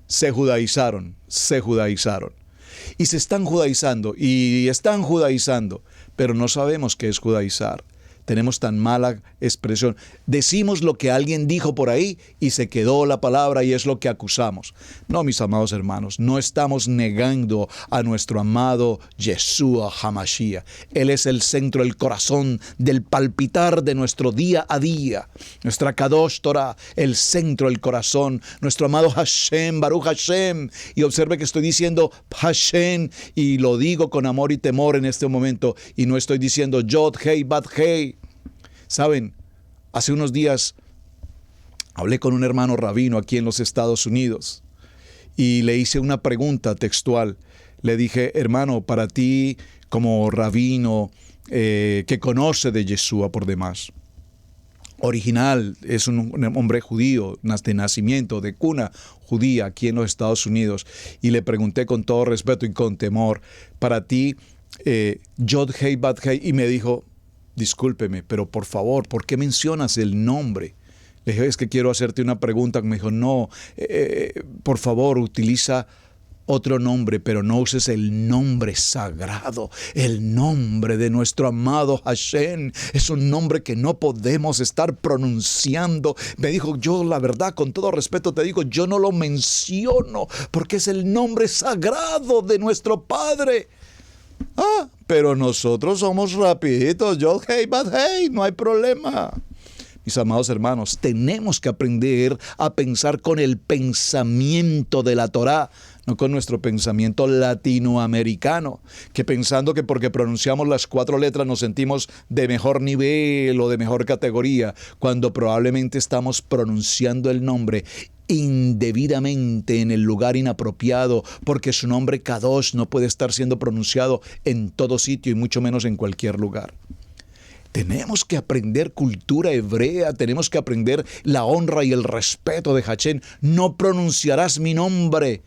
se judaizaron. Y se están judaizando y están judaizando, pero no sabemos qué es judaizar. Tenemos tan mala expresión. Decimos lo que alguien dijo por ahí y se quedó la palabra y es lo que acusamos. No, mis amados hermanos, no estamos negando a nuestro amado Yeshua HaMashiach. Él es el centro, el corazón del palpitar de nuestro día a día. Nuestra Kadosh Torah, el centro, el corazón. Nuestro amado Hashem, Baruch Hashem. Y observe que estoy diciendo Hashem y lo digo con amor y temor en este momento. Y no estoy diciendo Yod, Hei, Bat, Hei. Saben, hace unos días hablé con un hermano rabino aquí en los Estados Unidos y le hice una pregunta textual. Le dije, hermano, para ti como rabino que conoce de Yeshua por demás, original, es un hombre judío, de nacimiento, de cuna judía aquí en los Estados Unidos, y le pregunté con todo respeto y con temor, para ti, Yod Hei Bat Hei, y me dijo, discúlpeme, pero por favor, ¿por qué mencionas el nombre? Le dije, es que quiero hacerte una pregunta. Me dijo, no, por favor, utiliza otro nombre, pero no uses el nombre sagrado, el nombre de nuestro amado Hashem. Es un nombre que no podemos estar pronunciando. Me dijo, yo la verdad, con todo respeto te digo, yo no lo menciono porque es el nombre sagrado de nuestro Padre. Pero nosotros somos rapiditos, Yod Hei Bat Hei, no hay problema. Mis amados hermanos, tenemos que aprender a pensar con el pensamiento de la Torá, no con nuestro pensamiento latinoamericano, que pensando que porque pronunciamos las 4 letras nos sentimos de mejor nivel o de mejor categoría, cuando probablemente estamos pronunciando el nombre indebidamente en el lugar inapropiado, porque su nombre Kadosh no puede estar siendo pronunciado en todo sitio y mucho menos en cualquier lugar. Tenemos que aprender cultura hebrea, tenemos que aprender la honra y el respeto de Hashem. No pronunciarás mi nombre,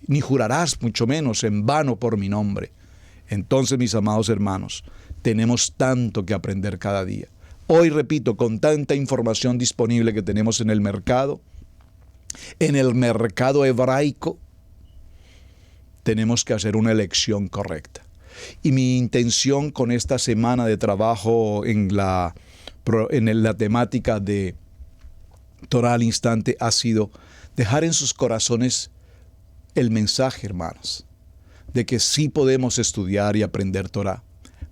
ni jurarás mucho menos en vano por mi nombre. Entonces, mis amados hermanos, tenemos tanto que aprender cada día. Hoy, repito, con tanta información disponible que tenemos en el mercado hebraico, tenemos que hacer una elección correcta. Y mi intención con esta semana de trabajo en la temática de Torah al instante ha sido dejar en sus corazones el mensaje, hermanos, de que sí podemos estudiar y aprender Torah.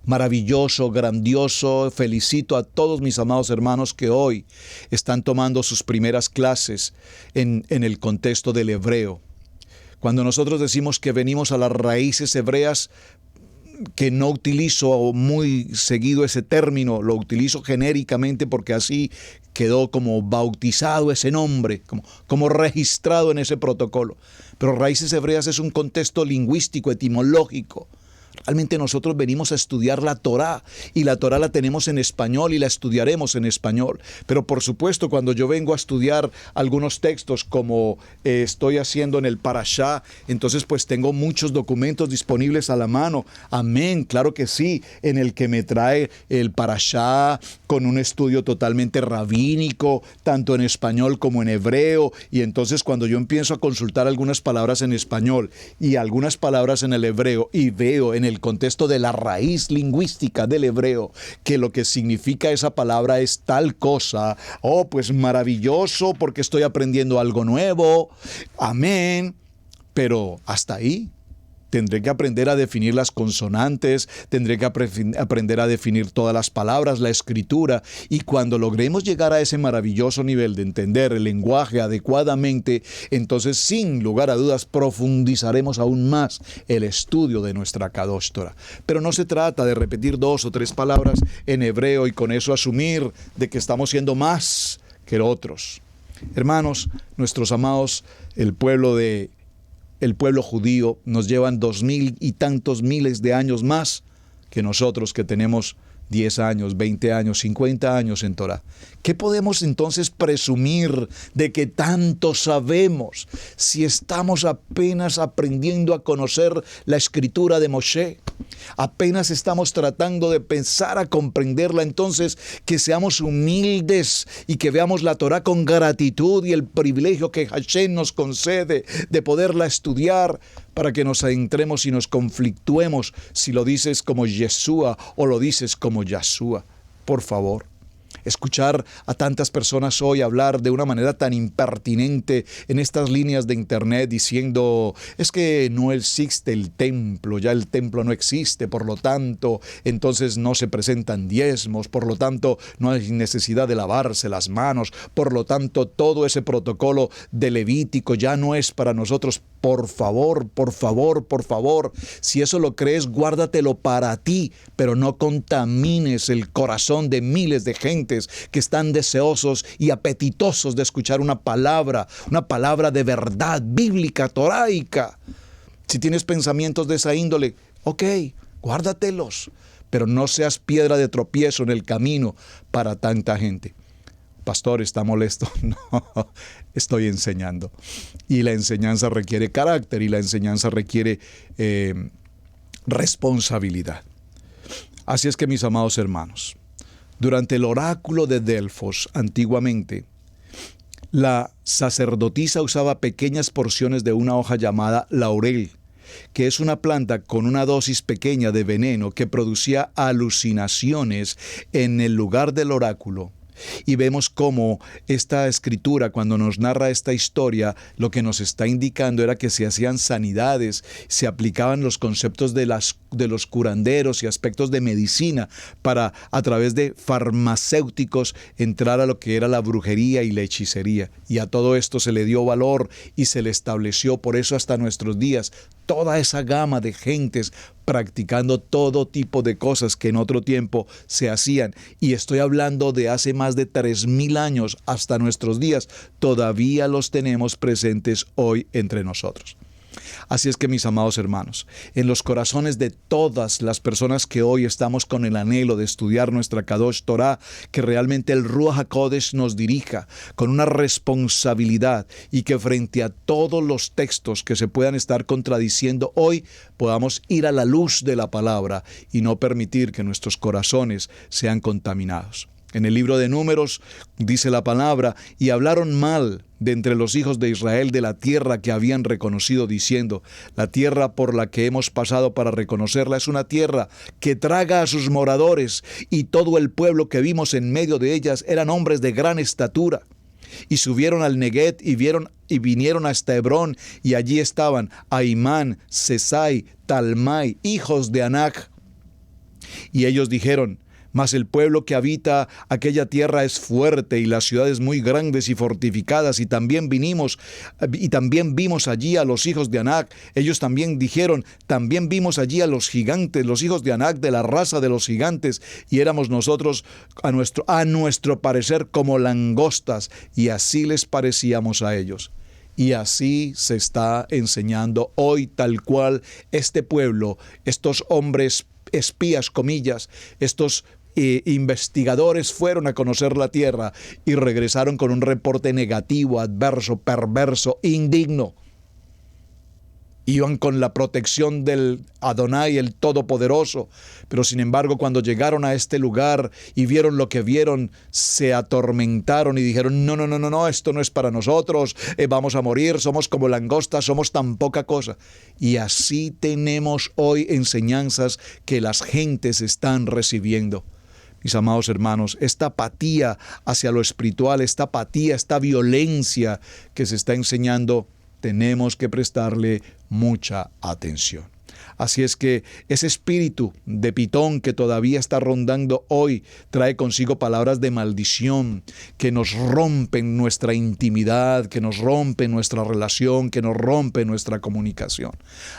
Maravilloso, grandioso, felicito a todos mis amados hermanos que hoy están tomando sus primeras clases en el contexto del hebreo. Cuando nosotros decimos que venimos a las raíces hebreas, que no utilizo muy seguido ese término, lo utilizo genéricamente porque así quedó como bautizado ese nombre, como registrado en ese protocolo. Pero raíces hebreas es un contexto lingüístico, etimológico. Realmente nosotros venimos a estudiar la Torá y la Torá la tenemos en español y la estudiaremos en español. Pero por supuesto, cuando yo vengo a estudiar algunos textos como estoy haciendo en el Parashá, entonces pues tengo muchos documentos disponibles a la mano. Amén, claro que sí, en el que me trae el Parashá con un estudio totalmente rabínico, tanto en español como en hebreo. Y entonces cuando yo empiezo a consultar algunas palabras en español y algunas palabras en el hebreo y veo en el contexto de la raíz lingüística del hebreo que lo que significa esa palabra es tal cosa, pues maravilloso porque estoy aprendiendo algo nuevo, amén, pero hasta ahí. Tendré que aprender a definir las consonantes, tendré que aprender a definir todas las palabras, la escritura, y cuando logremos llegar a ese maravilloso nivel de entender el lenguaje adecuadamente, entonces sin lugar a dudas profundizaremos aún más el estudio de nuestra Kadosh Torah. Pero no se trata de repetir 2 o 3 palabras en hebreo y con eso asumir de que estamos siendo más que otros. Hermanos, nuestros amados, el pueblo judío nos llevan 2000 y tantos miles de años más que nosotros que tenemos 10 años, 20 años, 50 años en Torah. ¿Qué podemos entonces presumir de que tanto sabemos si estamos apenas aprendiendo a conocer la escritura de Moshe? Apenas estamos tratando de pensar a comprenderla, entonces que seamos humildes y que veamos la Torah con gratitud y el privilegio que Hashem nos concede de poderla estudiar, para que nos adentremos y nos conflictuemos si lo dices como Yeshua o lo dices como Yahshua. Por favor. Escuchar a tantas personas hoy hablar de una manera tan impertinente en estas líneas de internet diciendo, es que no existe el templo, ya el templo no existe, por lo tanto, entonces no se presentan diezmos, por lo tanto, no hay necesidad de lavarse las manos, por lo tanto, todo ese protocolo de Levítico ya no es para nosotros. Por favor, por favor, por favor, si eso lo crees, guárdatelo para ti, pero no contamines el corazón de miles de gentes que están deseosos y apetitosos de escuchar una palabra de verdad bíblica, toraica. Si tienes pensamientos de esa índole, ok, guárdatelos, pero no seas piedra de tropiezo en el camino para tanta gente. Pastor, ¿está molesto? No, estoy enseñando. Y la enseñanza requiere carácter y la enseñanza requiere responsabilidad. Así es que, mis amados hermanos, durante el oráculo de Delfos, antiguamente, la sacerdotisa usaba pequeñas porciones de una hoja llamada laurel, que es una planta con una dosis pequeña de veneno que producía alucinaciones en el lugar del oráculo. Y vemos cómo esta escritura, cuando nos narra esta historia, lo que nos está indicando era que se hacían sanidades, se aplicaban los conceptos de los curanderos y aspectos de medicina para, a través de farmacéuticos, entrar a lo que era la brujería y la hechicería. Y a todo esto se le dio valor y se le estableció, por eso hasta nuestros días, toda esa gama de gentes practicando todo tipo de cosas que en otro tiempo se hacían. Y estoy hablando de hace más de 3000 años hasta nuestros días. Todavía los tenemos presentes hoy entre nosotros. Así es que, mis amados hermanos, en los corazones de todas las personas que hoy estamos con el anhelo de estudiar nuestra Kadosh Torah, que realmente el Ruach HaKodesh nos dirija con una responsabilidad y que frente a todos los textos que se puedan estar contradiciendo hoy, podamos ir a la luz de la palabra y no permitir que nuestros corazones sean contaminados. En el libro de Números dice la palabra, y hablaron mal de entre los hijos de Israel de la tierra que habían reconocido, diciendo, la tierra por la que hemos pasado para reconocerla es una tierra que traga a sus moradores, y todo el pueblo que vimos en medio de ellas eran hombres de gran estatura. Y subieron al Neguet y vinieron hasta Hebrón, y allí estaban Ahimán, Sesai, Talmai, hijos de Anac. Y ellos dijeron, mas el pueblo que habita aquella tierra es fuerte y las ciudades muy grandes y fortificadas, y también vimos allí a los hijos de Anac. Ellos también dijeron, también vimos allí a los gigantes, los hijos de Anac, de la raza de los gigantes, y éramos nosotros a nuestro parecer como langostas, y así les parecíamos a ellos. Y así se está enseñando hoy tal cual este pueblo, estos hombres espías, comillas, estos investigadores fueron a conocer la tierra y regresaron con un reporte negativo, adverso, perverso, indigno. Iban con la protección del Adonai, el Todopoderoso, pero sin embargo cuando llegaron a este lugar y vieron lo que vieron, se atormentaron y dijeron, no, esto no es para nosotros, vamos a morir, somos como langostas, somos tan poca cosa. Y así tenemos hoy enseñanzas que las gentes están recibiendo. Mis amados hermanos, esta apatía hacia lo espiritual, esta apatía, esta violencia que se está enseñando, tenemos que prestarle mucha atención. Así es que ese espíritu de Pitón que todavía está rondando hoy trae consigo palabras de maldición que nos rompen nuestra intimidad, que nos rompen nuestra relación, que nos rompen nuestra comunicación.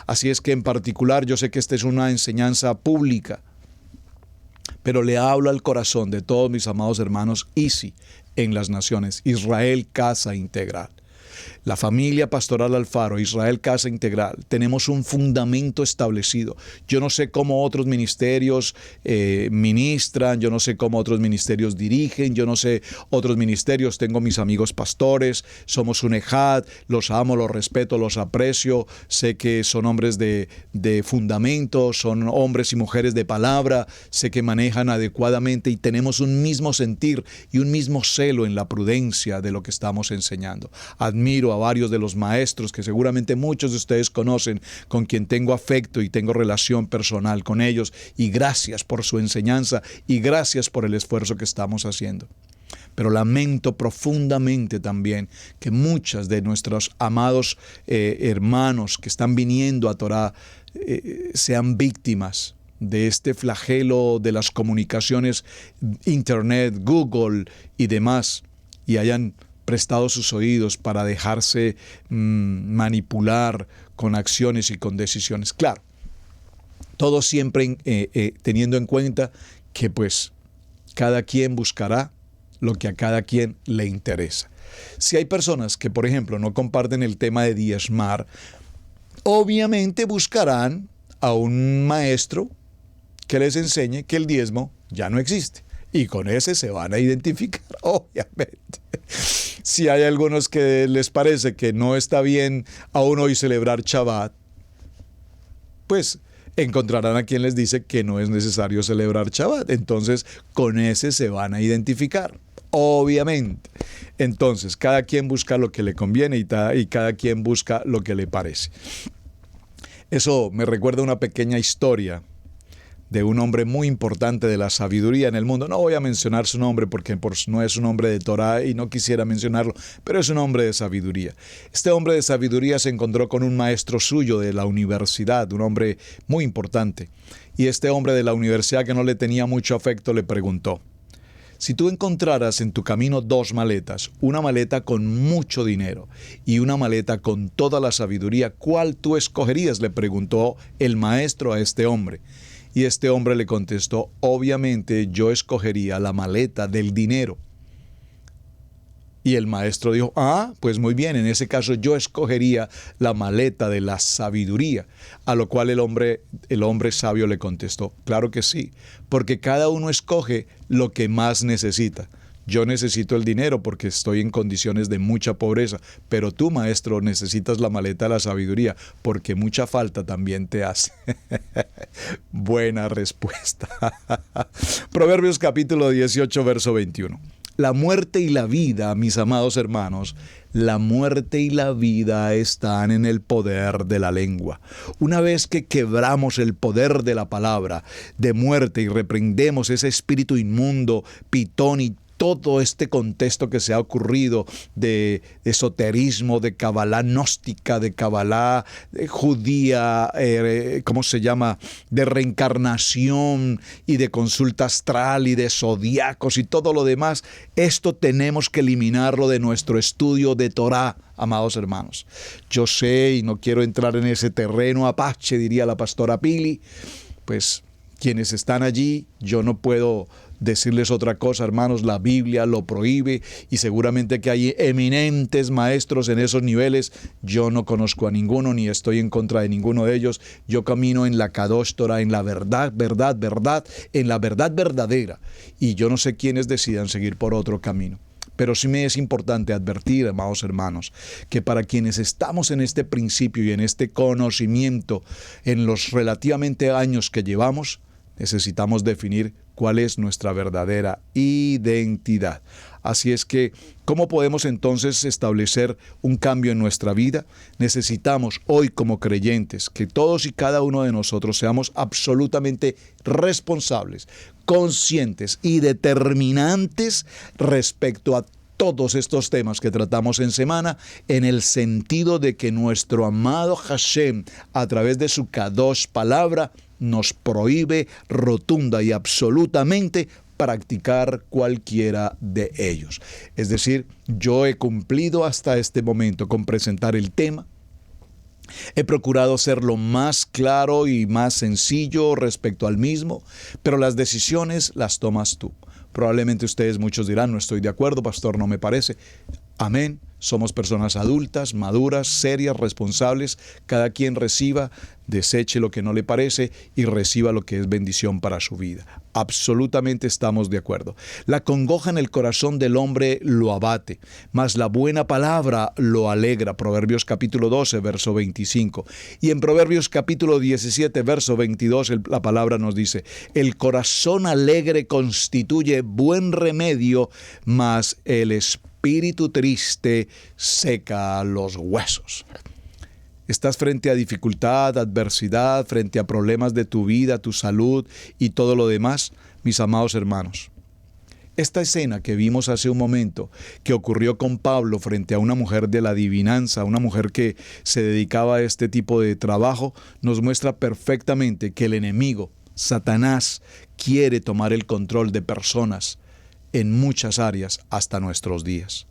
Así es que en particular yo sé que esta es una enseñanza pública, pero le hablo al corazón de todos mis amados hermanos ICI en las naciones, Israel Casa Integral. La familia pastoral Alfaro, Israel Casa Integral, tenemos un fundamento establecido. Yo no sé cómo otros ministerios ministran, yo no sé cómo otros ministerios dirigen, yo no sé otros ministerios. Tengo mis amigos pastores, somos un ejad, los amo, los respeto, los aprecio. Sé que son hombres de fundamento, son hombres y mujeres de palabra, sé que manejan adecuadamente y tenemos un mismo sentir y un mismo celo en la prudencia de lo que estamos enseñando. Admiro a varios de los maestros que seguramente muchos de ustedes conocen, con quien tengo afecto y tengo relación personal con ellos, y gracias por su enseñanza y gracias por el esfuerzo que estamos haciendo. Pero lamento profundamente también que muchas de nuestros amados hermanos que están viniendo a Torah sean víctimas de este flagelo de las comunicaciones, Internet, Google y demás, y hayan prestado sus oídos para dejarse manipular con acciones y con decisiones. Claro, todo siempre teniendo en cuenta que pues cada quien buscará lo que a cada quien le interesa. Si hay personas que, por ejemplo, no comparten el tema de diezmar, obviamente buscarán a un maestro que les enseñe que el diezmo ya no existe. Y con ese se van a identificar, obviamente. Si hay algunos que les parece que no está bien aún hoy celebrar Shabbat, pues encontrarán a quien les dice que no es necesario celebrar Shabbat. Entonces, con ese se van a identificar, obviamente. Entonces, cada quien busca lo que le conviene y cada quien busca lo que le parece. Eso me recuerda una pequeña historia de un hombre muy importante de la sabiduría en el mundo. No voy a mencionar su nombre porque no es un hombre de Torah y no quisiera mencionarlo, pero es un hombre de sabiduría. Este hombre de sabiduría se encontró con un maestro suyo de la universidad, un hombre muy importante. Y este hombre de la universidad, que no le tenía mucho afecto, le preguntó: si tú encontraras en tu camino dos maletas, una maleta con mucho dinero y una maleta con toda la sabiduría, ¿cuál tú escogerías?, le preguntó el maestro a este hombre. Y este hombre le contestó: obviamente yo escogería la maleta del dinero. Y el maestro dijo: pues muy bien, en ese caso yo escogería la maleta de la sabiduría. A lo cual el hombre sabio le contestó: claro que sí, porque cada uno escoge lo que más necesita. Yo necesito el dinero porque estoy en condiciones de mucha pobreza, pero tú, maestro, necesitas la maleta de la sabiduría porque mucha falta también te hace. Buena respuesta. Proverbios capítulo 18, verso 21. La muerte y la vida, mis amados hermanos, la muerte y la vida están en el poder de la lengua. Una vez que quebramos el poder de la palabra de muerte y reprendemos ese espíritu inmundo, Pitón y todo este contexto que se ha ocurrido de esoterismo, de cabalá gnóstica, de cabalá judía, de reencarnación y de consulta astral y de zodiacos y todo lo demás, esto tenemos que eliminarlo de nuestro estudio de Torah, amados hermanos. Yo sé, y no quiero entrar en ese terreno apache, diría la pastora Pili, pues quienes están allí, yo no puedo decirles otra cosa, hermanos. La Biblia lo prohíbe y seguramente que hay eminentes maestros en esos niveles. Yo no conozco a ninguno ni estoy en contra de ninguno de ellos. Yo camino en la Kadosh Torah, en la verdad, en la verdad verdadera. Y yo no sé quiénes decidan seguir por otro camino. Pero sí me es importante advertir, amados hermanos, que para quienes estamos en este principio y en este conocimiento, en los relativamente años que llevamos, necesitamos definir cuál es nuestra verdadera identidad. Así es que, ¿cómo podemos entonces establecer un cambio en nuestra vida? Necesitamos hoy como creyentes que todos y cada uno de nosotros seamos absolutamente responsables, conscientes y determinantes respecto a todos estos temas que tratamos en semana, en el sentido de que nuestro amado Hashem, a través de su Kadosh palabra, nos prohíbe rotunda y absolutamente practicar cualquiera de ellos. Es decir, yo he cumplido hasta este momento con presentar el tema. He procurado ser lo más claro y más sencillo respecto al mismo, pero las decisiones las tomas tú. Probablemente ustedes muchos dirán, no estoy de acuerdo, pastor, no me parece. Amén. Somos personas adultas, maduras, serias, responsables. Cada quien reciba, deseche lo que no le parece y reciba lo que es bendición para su vida. Absolutamente estamos de acuerdo. La congoja en el corazón del hombre lo abate, mas la buena palabra lo alegra. Proverbios capítulo 12, verso 25. Y en Proverbios capítulo 17, verso 22, la palabra nos dice: el corazón alegre constituye buen remedio, mas el espíritu triste seca los huesos. Estás frente a dificultad, adversidad, frente a problemas de tu vida, tu salud y todo lo demás, mis amados hermanos. Esta escena que vimos hace un momento, que ocurrió con Pablo frente a una mujer de la adivinanza, una mujer que se dedicaba a este tipo de trabajo, nos muestra perfectamente que el enemigo, Satanás, quiere tomar el control de personas en muchas áreas hasta nuestros días.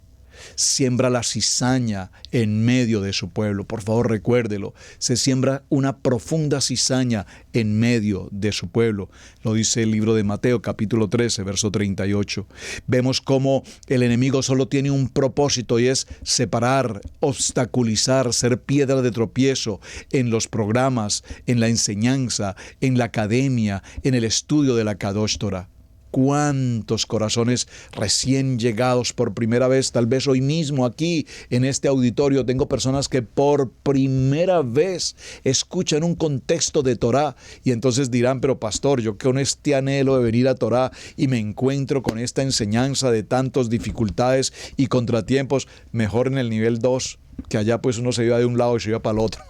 Siembra la cizaña en medio de su pueblo. Por favor, recuérdelo. Se siembra una profunda cizaña en medio de su pueblo. Lo dice el libro de Mateo, capítulo 13, verso 38. Vemos cómo el enemigo solo tiene un propósito y es separar, obstaculizar, ser piedra de tropiezo en los programas, en la enseñanza, en la academia, en el estudio de la Kadosh Torah. ¿Cuántos corazones recién llegados por primera vez, tal vez hoy mismo aquí en este auditorio, tengo personas que por primera vez escuchan un contexto de Torah y entonces dirán, pero pastor, yo con este anhelo de venir a Torah y me encuentro con esta enseñanza de tantas dificultades y contratiempos, mejor en el nivel 2, que allá pues uno se iba de un lado y se iba para el otro.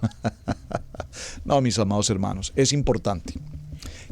No, mis amados hermanos, es importante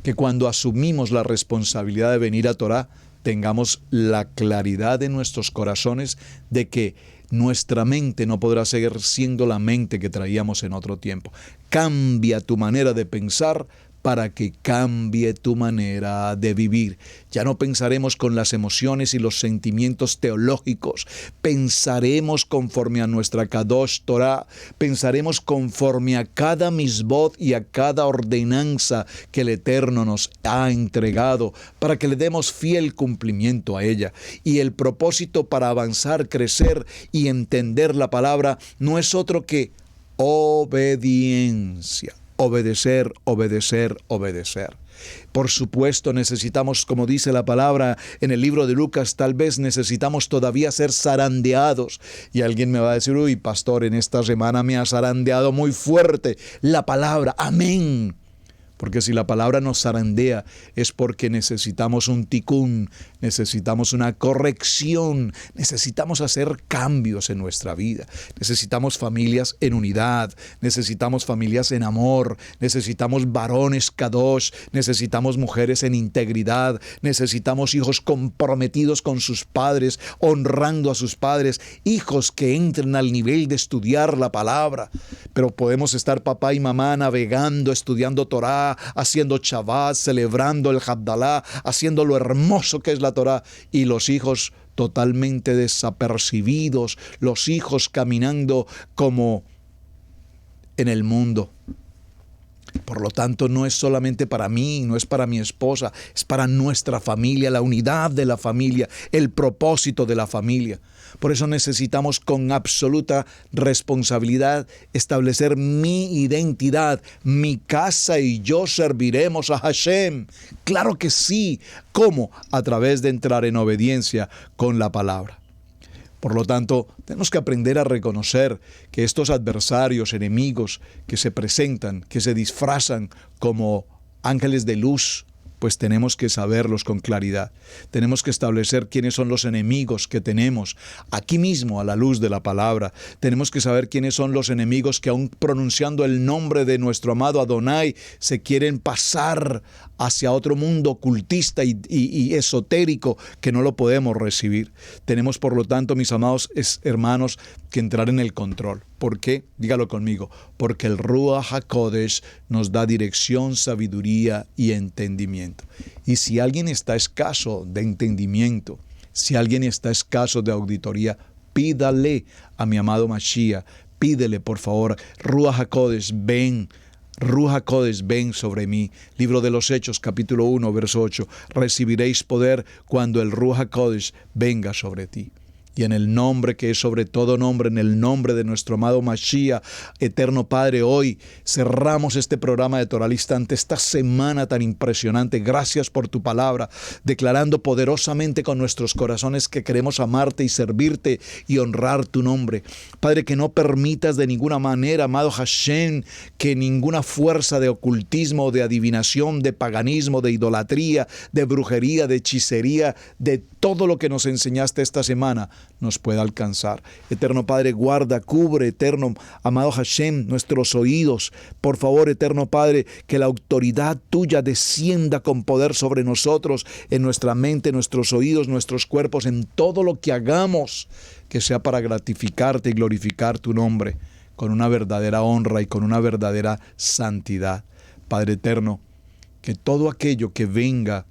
que cuando asumimos la responsabilidad de venir a Torah, tengamos la claridad en nuestros corazones de que nuestra mente no podrá seguir siendo la mente que traíamos en otro tiempo. Cambia tu manera de pensar para que cambie tu manera de vivir. Ya no pensaremos con las emociones y los sentimientos teológicos, pensaremos conforme a nuestra Kadosh Torah, pensaremos conforme a cada misbot y a cada ordenanza que el Eterno nos ha entregado, para que le demos fiel cumplimiento a ella. Y el propósito para avanzar, crecer y entender la palabra no es otro que obediencia. Obedecer, obedecer, obedecer. Por supuesto necesitamos, como dice la palabra en el libro de Lucas, tal vez necesitamos todavía ser zarandeados. Y alguien me va a decir, uy, pastor, en esta semana me ha zarandeado muy fuerte la palabra. Amén. Porque si la palabra nos zarandea es porque necesitamos un tikún, necesitamos una corrección, necesitamos hacer cambios en nuestra vida. Necesitamos familias en unidad, necesitamos familias en amor, necesitamos varones kadosh, necesitamos mujeres en integridad, necesitamos hijos comprometidos con sus padres, honrando a sus padres, hijos que entren al nivel de estudiar la palabra. Pero podemos estar papá y mamá navegando, estudiando Torah, haciendo Shabbat, celebrando el Havdalah, haciendo lo hermoso que es la Torah, y los hijos totalmente desapercibidos, los hijos caminando como en el mundo. Por lo tanto, no es solamente para mí, no es para mi esposa, es para nuestra familia, la unidad de la familia, el propósito de la familia. Por eso necesitamos con absoluta responsabilidad establecer mi identidad. Mi casa y yo serviremos a Hashem. Claro que sí. ¿Cómo? A través de entrar en obediencia con la palabra. Por lo tanto, tenemos que aprender a reconocer que estos adversarios, enemigos que se presentan, que se disfrazan como ángeles de luz, pues tenemos que saberlos con claridad. Tenemos que establecer quiénes son los enemigos que tenemos aquí mismo a la luz de la palabra. Tenemos que saber quiénes son los enemigos que aún pronunciando el nombre de nuestro amado Adonai se quieren pasar hacia otro mundo ocultista y esotérico que no lo podemos recibir. Tenemos, por lo tanto, mis amados hermanos, que entrar en el control. ¿Por qué? Dígalo conmigo. Porque el Ruach HaKodesh nos da dirección, sabiduría y entendimiento. Y si alguien está escaso de entendimiento, si alguien está escaso de auditoría, pídale a mi amado Mashiach, pídele por favor, Ruach HaKodesh, ven. Ruach HaKodesh, ven sobre mí. Libro de los Hechos, capítulo 1, verso 8. Recibiréis poder cuando el Ruach HaKodesh venga sobre ti. Y en el nombre que es sobre todo nombre, en el nombre de nuestro amado Mashiach, eterno Padre, hoy cerramos este programa de Torah al Instante, esta semana tan impresionante. Gracias por tu palabra, declarando poderosamente con nuestros corazones que queremos amarte y servirte y honrar tu nombre. Padre, que no permitas de ninguna manera, amado Hashem, que ninguna fuerza de ocultismo, de adivinación, de paganismo, de idolatría, de brujería, de hechicería, de todo lo que nos enseñaste esta semana, nos pueda alcanzar. Eterno Padre, guarda, cubre, eterno amado Hashem, nuestros oídos. Por favor, eterno Padre, que la autoridad tuya descienda con poder sobre nosotros, en nuestra mente, nuestros oídos, nuestros cuerpos, en todo lo que hagamos, que sea para gratificarte y glorificar tu nombre, con una verdadera honra y con una verdadera santidad. Padre eterno, que todo aquello que venga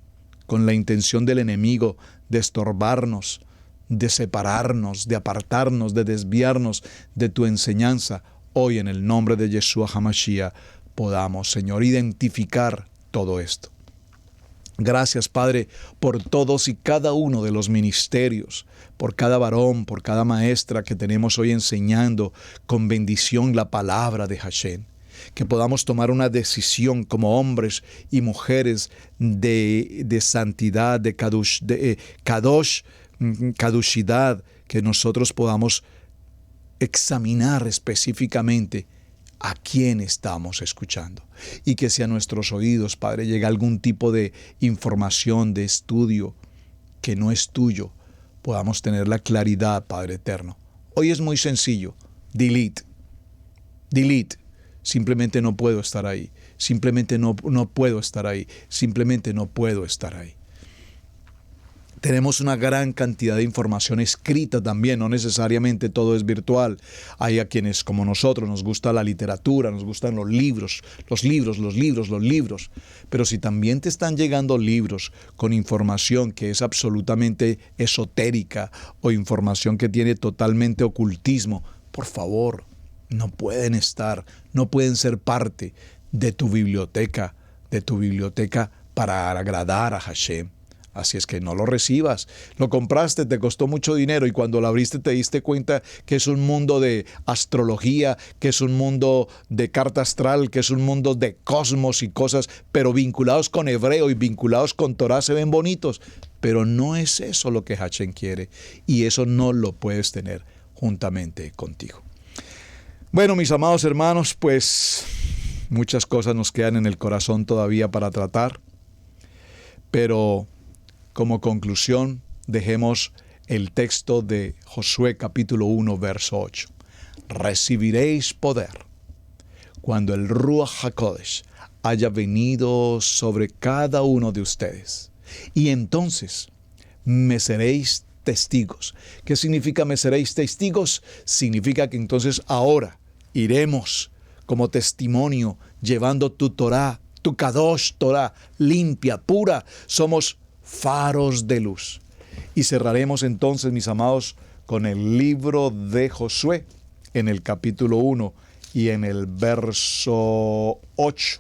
con la intención del enemigo de estorbarnos, de separarnos, de apartarnos, de desviarnos de tu enseñanza, hoy en el nombre de Yeshua HaMashiach podamos, Señor, identificar todo esto. Gracias, Padre, por todos y cada uno de los ministerios, por cada varón, por cada maestra que tenemos hoy enseñando con bendición la palabra de Hashem. Que podamos tomar una decisión como hombres y mujeres de santidad, de kadoshidad, que nosotros podamos examinar específicamente a quién estamos escuchando. Y que si a nuestros oídos, Padre, llega algún tipo de información, de estudio que no es tuyo, podamos tener la claridad, Padre eterno. Hoy es muy sencillo. Delete. Simplemente no puedo estar ahí. Simplemente no puedo estar ahí. Simplemente no puedo estar ahí. Tenemos una gran cantidad de información escrita también, no necesariamente todo es virtual. Hay a quienes, como nosotros, nos gusta la literatura, nos gustan los libros. Pero si también te están llegando libros con información que es absolutamente esotérica o información que tiene totalmente ocultismo, por favor, no pueden ser parte de tu biblioteca para agradar a Hashem. Así es que no lo recibas. Lo compraste, te costó mucho dinero y cuando lo abriste te diste cuenta que es un mundo de astrología, que es un mundo de carta astral, que es un mundo de cosmos y cosas, pero vinculados con hebreo y vinculados con Torah se ven bonitos. Pero no es eso lo que Hashem quiere y eso no lo puedes tener juntamente contigo. Bueno, mis amados hermanos, pues muchas cosas nos quedan en el corazón todavía para tratar, pero como conclusión, dejemos el texto de Josué capítulo 1, verso 8. Recibiréis poder cuando el Ruach HaKodesh haya venido sobre cada uno de ustedes. Y entonces me seréis testigos. ¿Qué significa me seréis testigos? Significa que entonces ahora iremos como testimonio llevando tu Torah, tu Kadosh Torah, limpia, pura. Somos faros de luz. Y cerraremos entonces, mis amados, con el libro de Josué en el capítulo 1 y en el verso 8.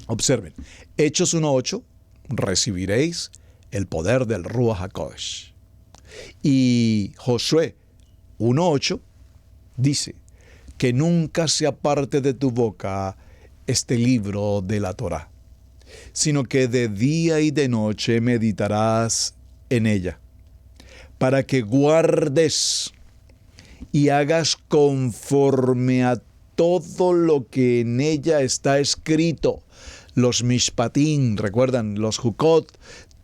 Observen, Hechos 1:8, recibiréis el poder del Ruach HaKodesh. Y Josué 1:8 dice que nunca se aparte de tu boca este libro de la Torah, sino que de día y de noche meditarás en ella, para que guardes y hagas conforme a todo lo que en ella está escrito. los mishpatim, recuerdan, los jukot,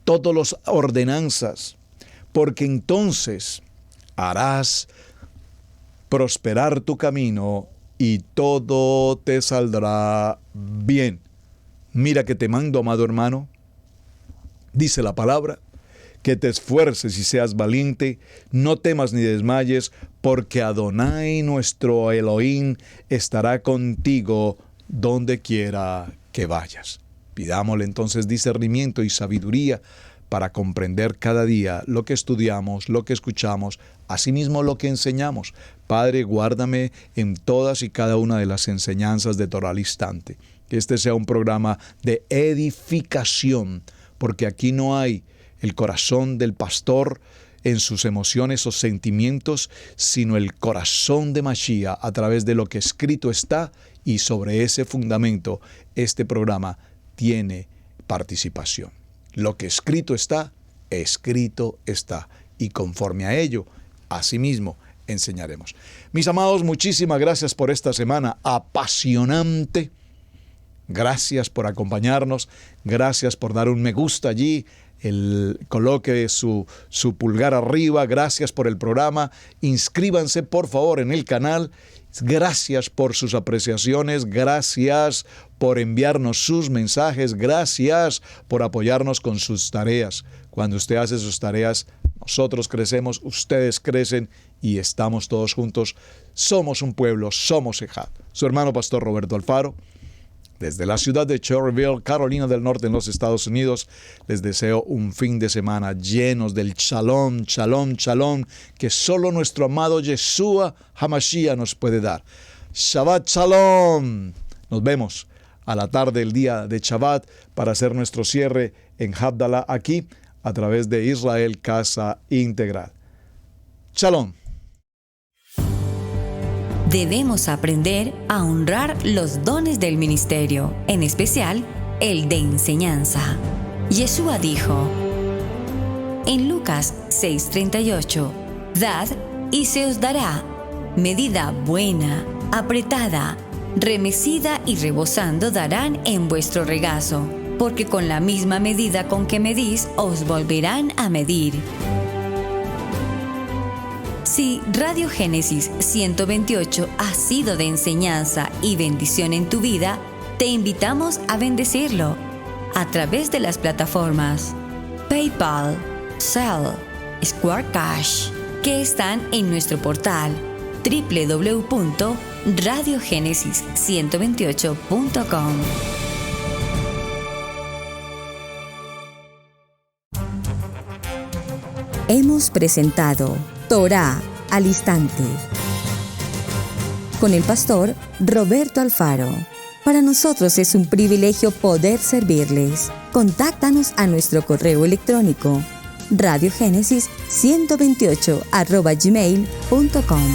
todas las ordenanzas, porque entonces harás prosperar tu camino y todo te saldrá bien. Mira que te mando, amado hermano, dice la palabra, que te esfuerces y seas valiente, no temas ni desmayes, porque Adonai nuestro Elohim estará contigo donde quiera que vayas. Pidámosle entonces discernimiento y sabiduría para comprender cada día lo que estudiamos, lo que escuchamos, asimismo lo que enseñamos. Padre, guárdame en todas y cada una de las enseñanzas de Torah al Instante. Que este sea un programa de edificación, porque aquí no hay el corazón del pastor en sus emociones o sentimientos, sino el corazón de Mashiach a través de lo que escrito está, y sobre ese fundamento este programa tiene participación. Lo que escrito está, y conforme a ello, asimismo, enseñaremos. Mis amados, muchísimas gracias por esta semana apasionante. Gracias por acompañarnos, gracias por dar un me gusta allí, coloque su pulgar arriba, gracias por el programa, inscríbanse por favor en el canal, gracias por sus apreciaciones, gracias por enviarnos sus mensajes, gracias por apoyarnos con sus tareas. Cuando usted hace sus tareas, nosotros crecemos, ustedes crecen y estamos todos juntos. Somos un pueblo, somos Ejad. Su hermano pastor Roberto Alfaro, desde la ciudad de Cherryville, Carolina del Norte, en los Estados Unidos, les deseo un fin de semana llenos del shalom, shalom, shalom, que solo nuestro amado Yeshua HaMashiach nos puede dar. Shabbat Shalom. Nos vemos a la tarde del día de Shabbat para hacer nuestro cierre en Havdalah aquí a través de Israel Casa Integral. Shalom. Debemos aprender a honrar los dones del ministerio, en especial el de enseñanza. Yeshua dijo en Lucas 6:38, «Dad y se os dará, medida buena, apretada, remecida y rebosando darán en vuestro regazo, porque con la misma medida con que medís os volverán a medir». Si Radio Génesis 128 ha sido de enseñanza y bendición en tu vida, te invitamos a bendecirlo a través de las plataformas PayPal, Zelle, Square Cash, que están en nuestro portal www.radiogenesis128.com. Hemos presentado Torah al Instante con el pastor Roberto Alfaro. Para nosotros es un privilegio poder servirles. Contáctanos a nuestro correo electrónico radiogenesis128@gmail.com.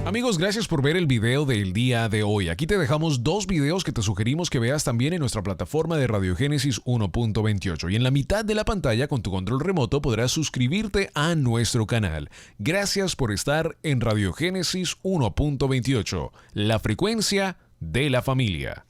Amigos, gracias por ver el video del día de hoy. Aquí te dejamos 2 videos que te sugerimos que veas también en nuestra plataforma de Radio Génesis 1.28. Y en la mitad de la pantalla, con tu control remoto, podrás suscribirte a nuestro canal. Gracias por estar en Radio Génesis 1.28, la frecuencia de la familia.